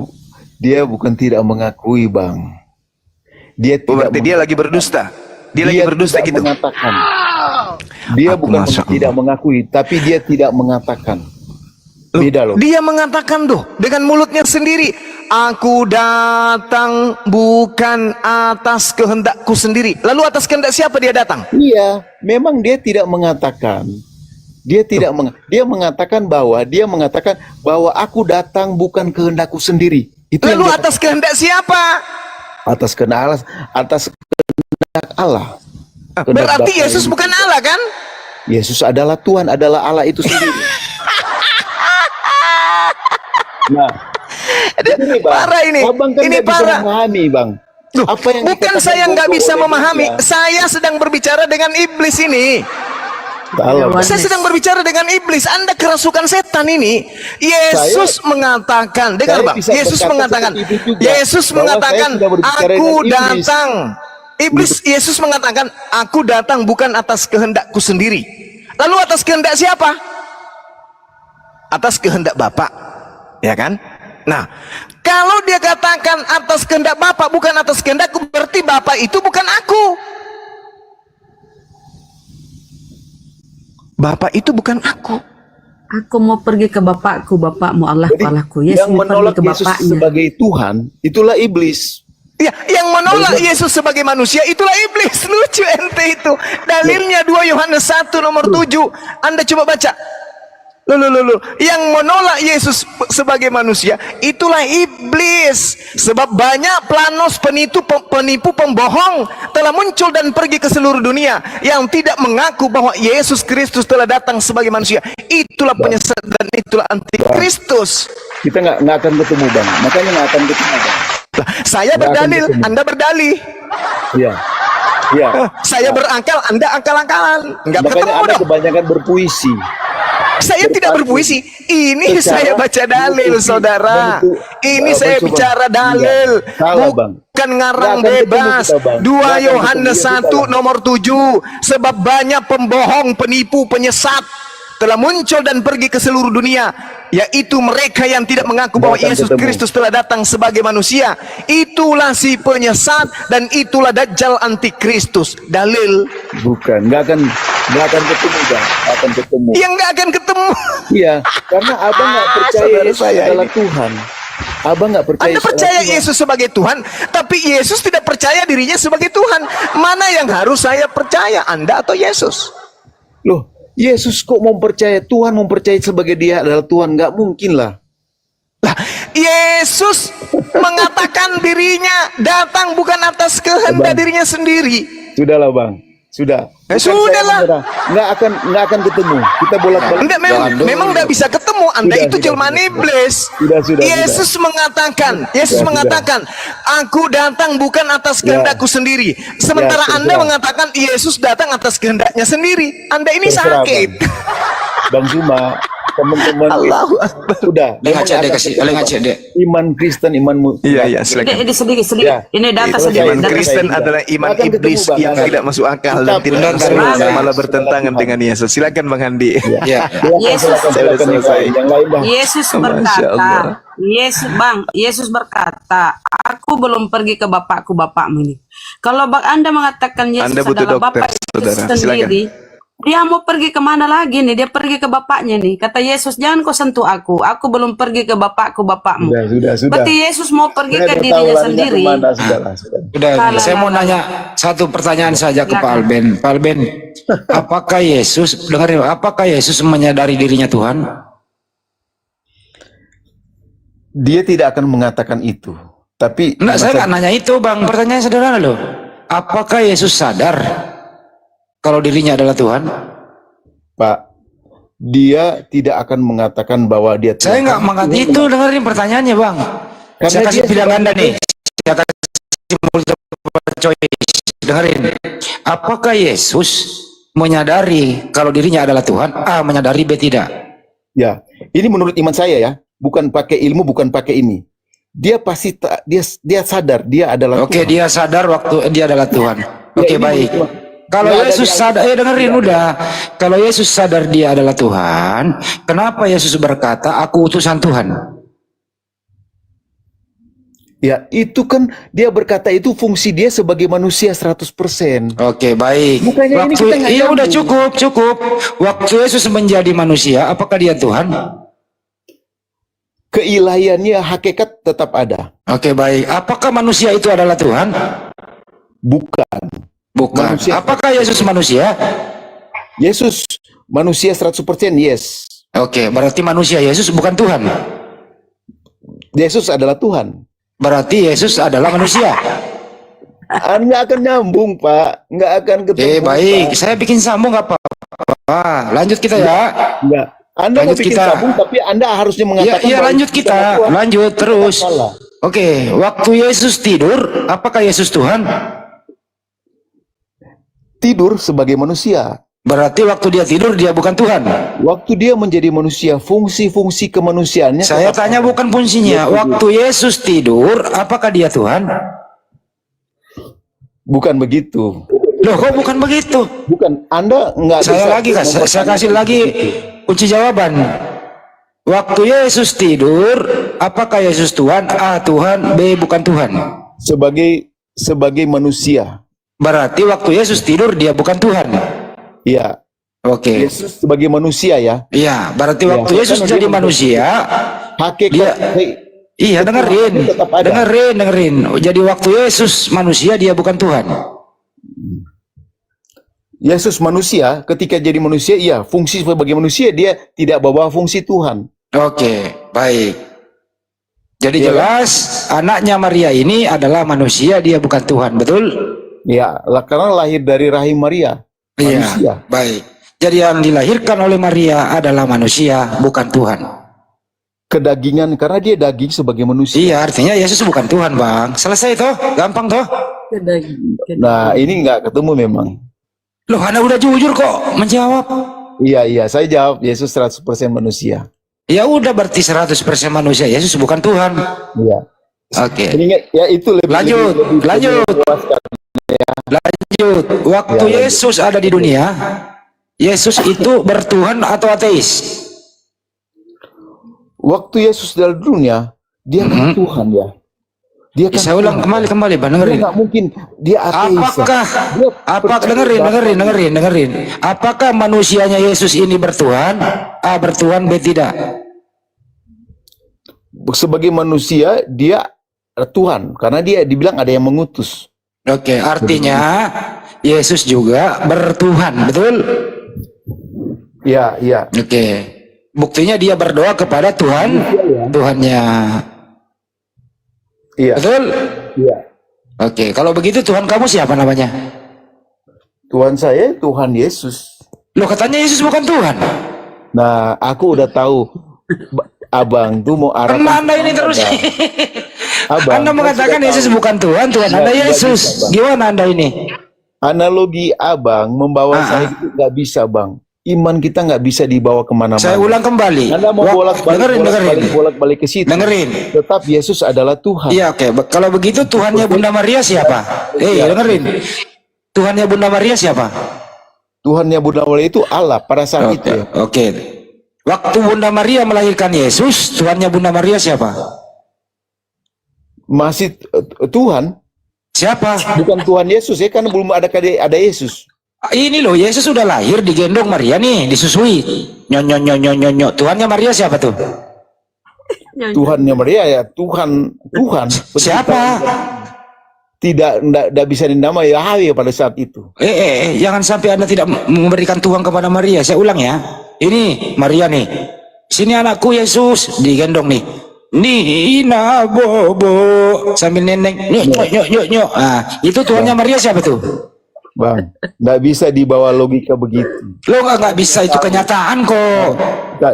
Dia bukan tidak mengakui, Bang. Dia Oh, tidak berarti dia lagi berdusta. Dia lagi berdusta tidak gitu. mengatakan. Dia Aku bukan Masya Allah. tidak mengakui, tapi dia tidak mengatakan. Loh, Beda loh. dia mengatakan dengan mulutnya sendiri, aku datang bukan atas kehendakku sendiri. Lalu atas kehendak siapa dia datang? Iya, memang dia tidak mengatakan. Dia mengatakan bahwa aku datang bukan kehendakku sendiri. Itu Lalu yang dia atas kehendak siapa? atas kehendak Allah. Kehendak Berarti Bapa Yesus yang- bukan Allah kan? Yesus adalah Tuhan, adalah Allah itu sendiri. Nah, ini Bang, Parah ini. Abang kan Ini nggak bisa parah. memahami, Bang. Loh, Apa yang bukan dikatakan saya nggak Bobo bisa oleh memahami. dia. Saya sedang berbicara dengan iblis ini. Salah, Bang. Saya sedang berbicara dengan iblis. Anda kerasukan setan ini. Yesus mengatakan, dengar saya Bang. bisa Yesus berkata mengatakan, seperti itu juga, Yesus bahwa mengatakan, saya sudah berbicara aku dengan iblis. datang. Yesus mengatakan, aku datang bukan atas kehendakku sendiri. Lalu atas kehendak siapa? Atas kehendak Bapa, ya kan? Nah, kalau dia katakan atas kehendak Bapa bukan atas kehendakku, berarti Bapa itu bukan aku. Bapa itu bukan aku. Aku mau pergi ke bapakku, bapakmu Allah Jadi, Allahku. Yesus yang mau pergi menolak ke Yesus bapaknya. sebagai Tuhan, itulah iblis. Ya, yang menolak Yesus sebagai manusia itulah iblis. Lucu ente itu. Dalilnya 2 Yohanes 1 nomor 7. Anda coba baca. Loh. Yang menolak Yesus sebagai manusia itulah iblis. Sebab banyak planos penipu pembohong telah muncul dan pergi ke seluruh dunia yang tidak mengaku bahwa Yesus Kristus telah datang sebagai manusia. Itulah penyesat dan itulah antikristus. Kita nggak akan ketemu, Bang. Makanya nggak akan ketemu, Bang. Lah, saya Nggak akan berdalil, ketemu. Anda berdalih. Iya. Iya. Saya berakal, Anda akal-akalan. Enggak Makanya ketemu Anda dong. kebanyakan berpuisi. Saya tidak berpuisi. Ini Secara saya baca dalil, berpuisi. saudara. Dan itu, Ini Bang, saya coba. bicara dalil. Iya. Salah, Bang. Bukan ngarang Nggak akan ketemu bebas. kita, Bang. 2 Nggak akan Yohanes ketemu. Iya, 1 salah. nomor 7. Sebab banyak pembohong, penipu, penyesat telah muncul dan pergi ke seluruh dunia, yaitu mereka yang tidak mengaku bahwa Nggak akan Yesus ketemu. Kristus telah datang sebagai manusia. Itulah si penyesat dan itulah Dajjal antikristus. Dalil Bukan. Nggak akan ketemu, Bang. Nggak akan ketemu. yang nggak akan ketemu. Iya. Karena Abang nggak percaya saudara Yesus saya adalah ini. Tuhan. Abang nggak percaya. Anda Yesus percaya adalah Tuhan. Yesus sebagai Tuhan, tapi Yesus tidak percaya dirinya sebagai Tuhan. Mana yang harus saya percaya, Anda atau Yesus? Loh, Yesus kok mempercaya Tuhan, mempercayai sebagai dia adalah Tuhan? Nggak mungkin lah. Lah, Yesus mengatakan dirinya datang bukan atas kehendak Bang. dirinya sendiri. Sudahlah, Bang. Sudah. Bukan Sudahlah. saya menyerah. Nggak akan ketemu. Kita bolak-balik. Anda memang tidak bisa ketemu. Anda Sudah, itu sudah, jelmaan sudah. iblis. Sudah. Yesus Sudah. mengatakan, aku datang bukan atas kehendakku sendiri. Sementara Ya, Anda terserah. mengatakan Yesus datang atas kehendaknya sendiri. Anda ini Terserah, sakit. Bang Zuma, teman-teman. Allahu Akbar. Sudah. Leng memang ngacek deh akan kasih, ketemu, leng Bang. ngacek deh. Iman Kristen, imanmu. Iya, silakan. Ini sedikit. Ya. Ini data Itu sedikit. Iman saya- Kristen saya- adalah iman Akan ketemu, iblis Bang. yang Akan. tidak masuk akal Kita dan tidak benar, masuk benar. akal, malah bertentangan Tuhan. dengan Yesus. Silakan Bang Handi. Ya. Yesus- Silakan, Saya udah silakan yang selesai. lain. Yang lain dah. Yesus Masya berkata, Allah. Yesus berkata, aku belum pergi ke bapakku, bapakmu ini. Kalau Anda mengatakan Yesus Anda butuh adalah dokter, bapak Yesus saudara. sendiri, dia mau pergi kemana lagi nih? Dia pergi ke bapaknya nih. Kata Yesus, jangan kau sentuh aku belum pergi ke bapakku, bapakmu. Sudah. Berarti Yesus mau pergi Saya ke udah tahu dirinya larinya sendiri. kemana, sudahlah. Udah, Salah, saya mau salah. nanya satu pertanyaan saja ke Pak Alben. Pak Alben, apakah Yesus, dengarin, apakah Yesus menyadari dirinya Tuhan? Dia tidak akan mengatakan itu. Tapi Enggak, saya nggak nanya itu, Bang. Pertanyaan sederhana loh. Apakah Yesus sadar kalau dirinya adalah Tuhan? Pak, dia tidak akan mengatakan bahwa dia Saya Tuhan. nggak mengatakan itu, dengerin pertanyaannya, Bang. Karena Saya kasih dia pilihan sebagai- Anda nih. Saya kasih multiple choice. Dengerin. Apakah Yesus menyadari kalau dirinya adalah Tuhan? A, menyadari, B, tidak. Ya, ini menurut iman saya ya, bukan pakai ilmu, bukan pakai ini. Dia pasti dia sadar dia adalah Oke, Tuhan. dia sadar waktu dia adalah Tuhan. Oke, ini baik. menurut- Kalau nggak ada Yesus di- sadar, dengerin udah. Kalau Yesus sadar dia adalah Tuhan, kenapa Yesus berkata, aku utusan Tuhan? Ya, itu kan dia berkata itu fungsi dia sebagai manusia 100%. Oke, baik. Bukannya ini kita nggak Iya udah nyambung. cukup. Waktu Yesus menjadi manusia, apakah dia Tuhan? Keilahiannya hakikat tetap ada. Oke, baik. Apakah manusia itu adalah Tuhan? Bukan. Bukan. Manusia. Apakah Yesus manusia? Yesus manusia 100%, yes. Oke, berarti manusia Yesus bukan Tuhan. Yesus adalah Tuhan. Berarti Yesus adalah manusia. Nggak akan nyambung, Pak. Nggak akan ketemu. Baik. Pak. Saya bikin sambung apa? Lanjut kita ya. Nggak. Anda mau Lanjut bikin kita. sambung, tapi Anda harusnya mengatakan Iya bahwa lanjut Yesus kita. adalah Tuhan. Lanjut terus. Salah. Oke, waktu Yesus tidur, apakah Yesus Tuhan? Tidur sebagai manusia. Berarti waktu dia tidur dia bukan Tuhan. Waktu dia menjadi manusia, fungsi-fungsi kemanusiaannya. Saya tetap tanya ada. bukan fungsinya. Waktu Yesus tidur, apakah dia Tuhan? Bukan begitu. Loh, kok bukan begitu? Bukan. Anda nggak Saya bisa. lagi, saya kasih lagi kunci jawaban. Waktu Yesus tidur, apakah Yesus Tuhan? A. Tuhan, B. Bukan Tuhan. Sebagai manusia. Berarti waktu Yesus tidur dia bukan Tuhan. Ya. Oke. Yesus sebagai manusia ya. Iya, berarti Ya, waktu Yesus karena jadi dia manusia, Hakikat. Dia- iya dengerin, tetap ada. dengerin. Jadi waktu Yesus manusia dia bukan Tuhan. Yesus manusia, ketika jadi manusia, iya, fungsi sebagai manusia dia tidak bawa fungsi Tuhan. Oke, baik. Jadi Iya, jelas anaknya Maria ini adalah manusia, dia bukan Tuhan, betul? Ya, karena lahir dari rahim Maria, manusia. Iya, baik. Jadi yang dilahirkan oleh Maria adalah manusia, bukan Tuhan. Kedagingan, karena dia daging sebagai manusia. Iya, artinya Yesus bukan Tuhan, Bang. Selesai toh? Gampang toh? Nah, ini nggak ketemu memang. Loh, Anda udah jujur kok menjawab. Iya, saya jawab Yesus 100% manusia. Ya udah berarti 100% manusia, Yesus bukan Tuhan. Iya. Oke. Ingat, ya itu lebih Lanjut. memuaskan. Lanjut. Waktu Ya, Yesus ada di dunia, Yesus itu bertuhan atau ateis? Waktu Yesus dalam dunia, dia kan Tuhan ya. Dia kan Saya ulang Tuhan. kembali, Bang, Dia dengerin. nggak mungkin dia ateis. ya. Apakah dengerin. Apakah manusianya Yesus ini bertuhan? A bertuhan, B tidak. Sebagai manusia dia Tuhan, karena dia dibilang ada yang mengutus. Oke, artinya Yesus juga bertuhan, betul? Iya, iya. Oke. Buktinya dia berdoa kepada Tuhan, Tuhannya. Iya. Betul? Iya. Oke, kalau begitu Tuhan kamu siapa namanya? Tuhan saya Tuhan Yesus. Loh, katanya Yesus bukan Tuhan. Nah, aku udah tahu Abang tuh mau arahkan Karena Anda ini terus. Abang, Anda mengatakan saya sudah Yesus tahu. bukan Tuhan, Tuhan Anda Nggak Yesus. bisa, Bang. Gimana Anda ini? Analogi Abang membawa saya itu nggak bisa, Bang. Iman kita nggak bisa dibawa kemana-mana. Saya ulang kembali. Anda mau Dengerin. bolak-balik ke situ. Dengerin. Tetap Yesus adalah Tuhan. Iya, oke. Kalau begitu Tuhannya Bunda Maria siapa? Dengerin. Tuhannya Bunda Maria siapa? Tuhannya Bunda Maria itu Allah pada saat itu ya. Oke. Waktu Bunda Maria melahirkan Yesus, Tuhannya Bunda Maria siapa? Masih Tuhan, Siapa? bukan Tuhan Yesus ya, kan belum ada Yesus. Ini loh, Yesus sudah lahir digendong Maria nih, disusui. Nyonyo. Tuhannya Maria siapa tuh? Tuhannya Maria ya Tuhan. Siapa? Tidak bisa dinamai Yahweh pada saat itu. Jangan sampai Anda tidak memberikan Tuhan kepada Maria. Saya ulang ya. Ini Maria nih. Sini anakku Yesus, digendong nih. Nina bobo sambil neneng. Nyok. Ah, itu Tuhannya Maria siapa tuh? Bang, nggak bisa dibawa logika begitu. Lo nggak bisa, itu kenyataan kok. Nggak,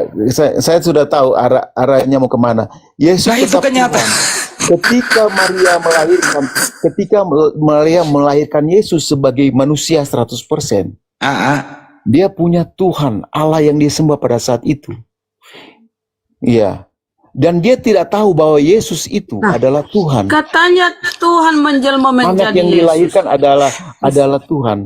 saya sudah tahu arahnya mau kemana. Yesus Nah, itu tetap kenyataan. Tuhan. Ketika Maria melahirkan Yesus sebagai manusia 100%, dia punya Tuhan, Allah yang dia sembah pada saat itu. Iya. Dan dia tidak tahu bahwa Yesus itu adalah Tuhan. Katanya Tuhan menjelma Anak menjadi yang Yesus. dilahirkan adalah Tuhan.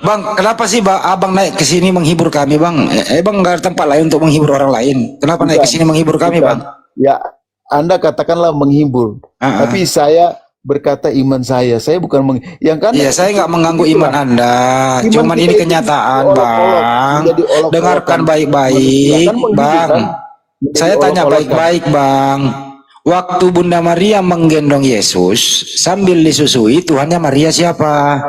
Bang, kenapa sih abang naik ke sini menghibur kami, Bang? Bang nggak ada tempat lain untuk menghibur orang lain. Kenapa naik ke sini menghibur kami, Bukan. Bang? Ya, Anda katakanlah menghibur, tapi saya berkata iman saya bukan yang kan. Iya, saya nggak mengganggu iman Anda. Cuman ini kenyataan, Bang. Dengarkan baik-baik, Bang. Saya tanya baik-baik, Bang. Waktu Bunda Maria menggendong Yesus sambil disusui, Tuhannya Maria siapa?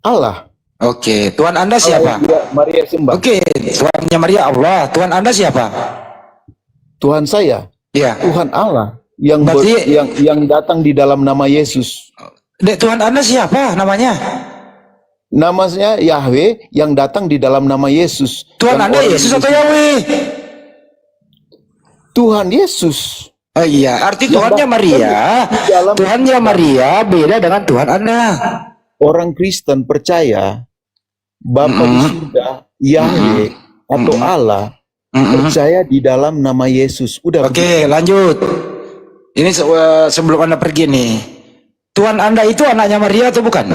Allah. Oke, Tuhan Anda siapa? Maria sembah. Oke, Tuhannya Maria Allah. Tuhan Anda siapa? Tuhan saya, Iya. Tuhan Allah yang Berarti- yang datang di dalam nama Yesus. Dek, Tuhan Anda siapa namanya? Namanya Yahweh yang datang di dalam nama Yesus. Tuhan Yang Anda orang Yesus atau Indonesia- Yahweh? Tuhan Yesus. Oh iya, arti Yang Tuhannya datang Maria. di dalam- Tuhannya Maria beda dengan Tuhan Anda. Orang Kristen percaya Bapa di surga, Yahweh atau Allah, percaya di dalam nama Yesus. Udah. Oke, lanjut. Ini sebelum Anda pergi nih. Tuhan Anda itu anaknya Maria atau bukan?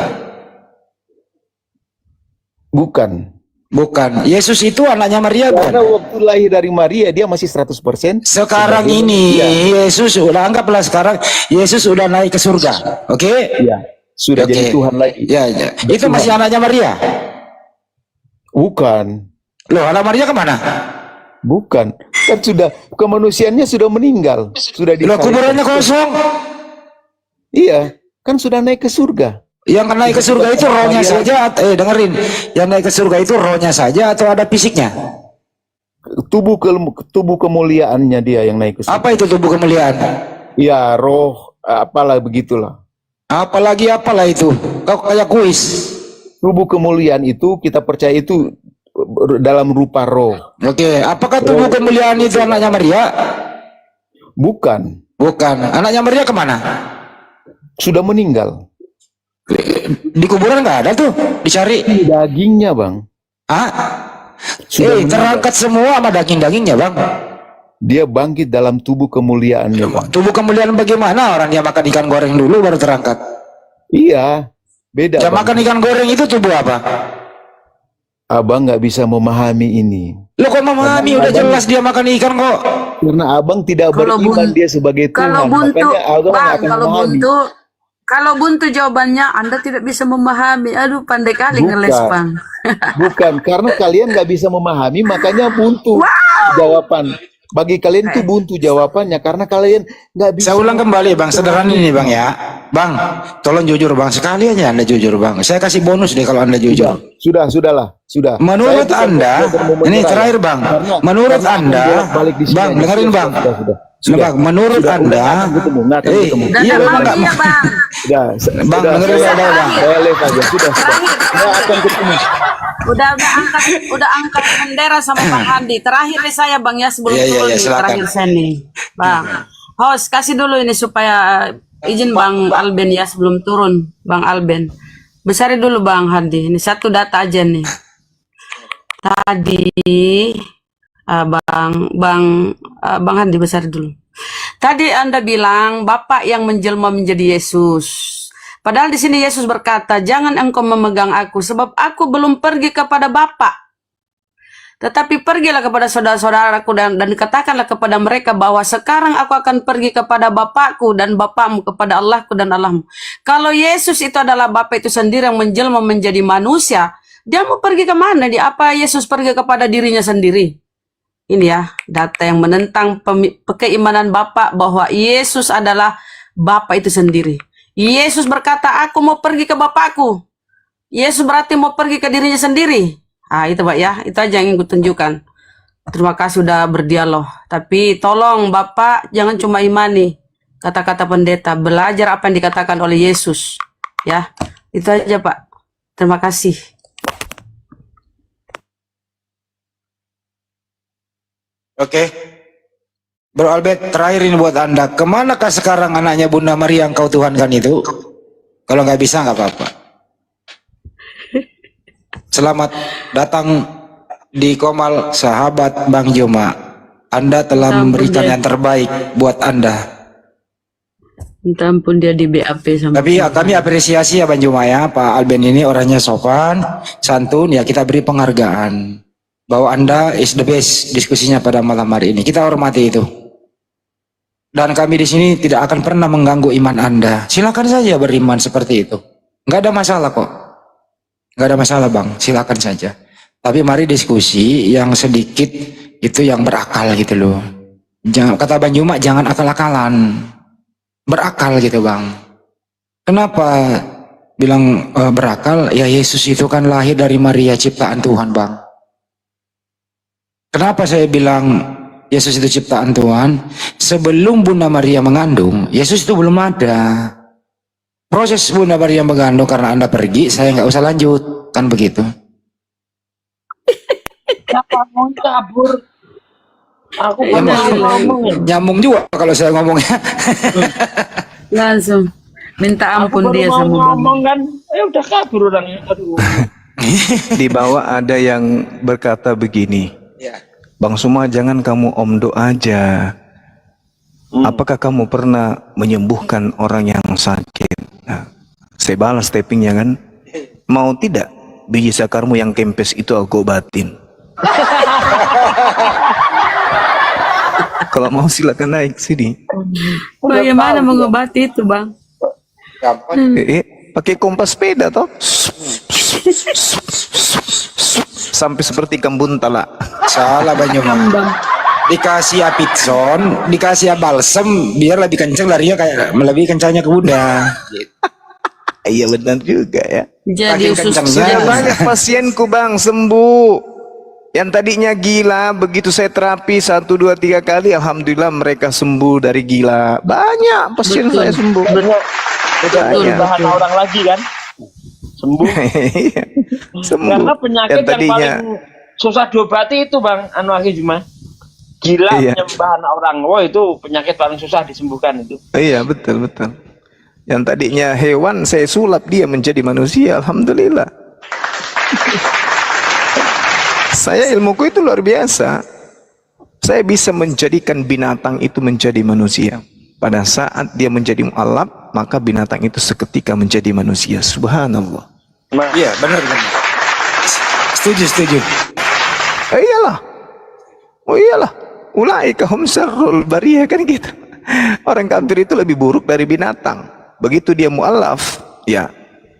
Bukan. Bukan. Yesus itu anaknya Maria Karena bukan? waktu lahir dari Maria dia masih 100%. Sekarang sebagai ini manusia. Yesus udah anggaplah sekarang Yesus udah naik ke surga. Oke? Iya, sudah Oke. jadi Tuhan lagi. Ya, ya. Itu masih anaknya Maria. Bukan. Loh, anak Maria kemana? Bukan. Kan sudah kemanusiaannya sudah meninggal, sudah Loh, kuburannya kosong. Iya, kan sudah naik ke surga. Yang naik ke surga itu rohnya saja, dengerin. Yang naik ke surga itu rohnya saja atau ada fisiknya? Tubuh kemuliaannya dia yang naik ke surga. Apa itu tubuh kemuliaan? Ya, roh apalah begitulah. Apalagi apalah itu? Kau kayak kuis. Tubuh kemuliaan itu kita percaya itu dalam rupa roh. Oke, apakah tubuh kemuliaan itu anaknya Maria? Bukan. Bukan. Anaknya Maria kemana? Sudah meninggal. Di kuburan nggak ada tuh, dicari. Dagingnya, Bang. Ah? Sudah meninggal. Terangkat semua sama daging-dagingnya, Bang. Dia bangkit dalam tubuh kemuliaannya, Bang. Tubuh kemuliaan bagaimana? Orang dia makan ikan goreng dulu baru terangkat. Iya, beda. Dia Bang. makan ikan goreng itu tubuh apa? Abang nggak bisa memahami ini. Lo kok memahami? Udah jelas dia makan ikan kok. Karena abang tidak Kalau beriman dia sebagai Tuhan. Kalau buntu, Makanya abang nggak Bang, akan kalau memahami. buntu jawabannya Anda tidak bisa memahami. Aduh, pandai kali Bukan. ngeles, Bang. Bukan, karena kalian nggak bisa memahami, makanya buntu jawaban. Bagi kalian itu buntu jawabannya, karena kalian nggak bisa. Saya ulang kembali, Bang. Sederhana ini, Bang ya. Bang, tolong jujur, Bang. Sekali aja Anda jujur, Bang. Saya kasih bonus deh kalau Anda jujur. Sudahlah. Menurut Saya bukan Anda, mau ini menyerah, terakhir, Bang. Menurut karena Anda, balik di sini Bang, aja. dengerin, Bang. Sudah. Bang, menurut Sudah, Anda, nggak akan ketemu. Dan iya, sama Bang, nggak dia, Bang. Sudah, Bang, dengerin sudah, saya, Bang. saya live aja. Sudah. Nggak akan ketemu. Udah angkat bendera sama Bang Handi. Terakhir nih saya, Bang, ya, sebelum Iya, turun nih, silakan. terakhir saya nih, Bang. Host, kasih dulu ini supaya izin Bang Alben ya sebelum turun, Bang Alben. Besarin dulu Bang Handi. Ini satu data aja nih. Tadi Bang Handi besar dulu. Tadi Anda bilang Bapak yang menjelma menjadi Yesus. Padahal di sini Yesus berkata, "Jangan engkau memegang aku, sebab aku belum pergi kepada Bapa. Tetapi pergilah kepada saudara-saudaraku dan katakanlah kepada mereka bahwa sekarang aku akan pergi kepada Bapakku dan Bapakmu, kepada Allahku dan Allahmu." Kalau Yesus itu adalah Bapa itu sendiri yang menjelma menjadi manusia, dia mau pergi kemana? Dia apa Yesus pergi kepada dirinya sendiri? Ini ya, data yang menentang keimanan Bapa bahwa Yesus adalah Bapa itu sendiri. Yesus berkata, "Aku mau pergi ke Bapakku." Yesus berarti mau pergi ke dirinya sendiri. Ah, itu Pak ya, itu aja yang gue tunjukkan. Terima kasih sudah berdialog. Tapi tolong Bapak jangan cuma imani kata-kata pendeta, belajar apa yang dikatakan oleh Yesus. Ya, itu aja Pak. Terima kasih. Oke. Bro Albert, terakhir ini buat Anda. Kemanakah sekarang anaknya Bunda Maria yang kau tuhankan itu? Kalau nggak bisa, nggak apa-apa. Selamat datang di Komal, sahabat Bang Joma. Anda telah memberikan yang terbaik buat Anda. Minta ampun dia di BAP sama. Tapi ya, kami apresiasi ya Bang Joma ya. Pak Alben ini orangnya sopan, santun, ya kita beri penghargaan. Bahwa Anda is the best diskusinya pada malam hari ini. Kita hormati itu. Dan kami di sini tidak akan pernah mengganggu iman Anda. Silakan saja beriman seperti itu. Nggak ada masalah kok. Nggak ada masalah bang, silakan saja. Tapi mari diskusi yang sedikit itu yang berakal gitu loh. Jangan, kata Bang Juma, jangan akal-akalan. Berakal gitu bang. Kenapa bilang berakal? Ya Yesus itu kan lahir dari Maria ciptaan Tuhan bang. Kenapa saya bilang Yesus itu ciptaan Tuhan? Sebelum Bunda Maria mengandung, Yesus itu belum ada. Proses Bunda Maria mengandung karena Anda pergi, saya nggak usah lanjut, kan begitu? Siapa mau kabur? Aku Ya, kan dalil. ngomong ya. Nyambung juga kalau saya ngomongnya. Langsung minta Aku ampun baru dia mau sama Bang. ngomong kan, udah kabur orangnya. Aduh. Di bawah ada yang berkata begini, Ya. Bang Suma jangan kamu omdo aja. Apakah kamu pernah menyembuhkan orang yang sakit? Nah, saya balas tappingnya kan, mau tidak biji sakarmu yang kempes itu aku obatin. Kalau mau silakan naik sini. Bagaimana mengobati itu bang? Pakai kompas sepeda toh. Sampai seperti kambun talak. Salah banyak bang. Dikasih apitson, dikasih balsem, biar lebih kencang larinya kayak lebih kencangnya ke Bunda. Iya benar juga ya. Jadi Makin usus kencang Sudah Ya. banyak pasienku bang sembuh. Yang tadinya gila, begitu saya terapi 1, 2, 3 kali, alhamdulillah mereka sembuh dari gila. Banyak pasien Betul. saya sembuh. Udah Banyak. bahan orang lagi kan, sembuh. Iya, sembuh. Karena penyakit yang tadinya, paling susah diobati itu bang, anu lagi cuma gila, Iya. penyembahan orang. Wah itu penyakit paling susah disembuhkan itu. iya betul betul. Yang tadinya hewan, saya sulap dia menjadi manusia, alhamdulillah. Saya ilmuku itu luar biasa. Saya bisa menjadikan binatang itu menjadi manusia. Pada saat dia menjadi mu'alaf, maka binatang itu seketika menjadi manusia. Subhanallah. Iya benar benar. Setuju. Iyalah. Oh iyalah. Ulaika hum syarrul bariyah kan gitu. Orang kafir itu lebih buruk dari binatang. Begitu dia mu'alaf, ya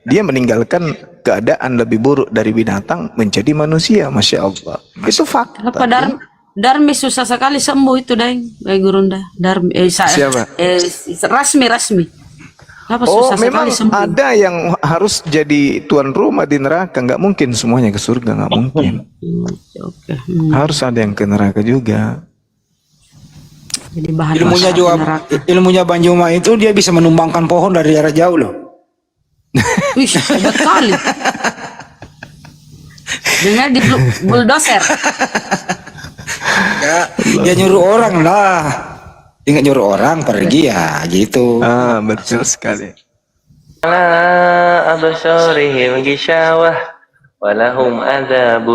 dia meninggalkan keadaan lebih buruk dari binatang menjadi manusia. Masya Allah. Itu fakta. Apa Darmi susah sekali sembuh itu Daeng, Gurunda. Darmi Siapa? Rasmi. Apa Oh, susah memang sekali sembuh. ada yang harus jadi tuan rumah di neraka. Nggak mungkin semuanya ke surga, nggak mungkin. Oke. Harus ada yang ke neraka juga. Jadi bahan Ilmunya masak juga, neraka. ilmunya Bang Juma itu dia bisa menumbangkan pohon dari jarak jauh loh. Wih, hebat kali. Dengan di bulldozer. Ya, dia nyuruh orang lah. Dia nggak nyuruh orang pergi ya gitu. Ah, betul sekali. على أبصارهم غشاوة ولهم عذاب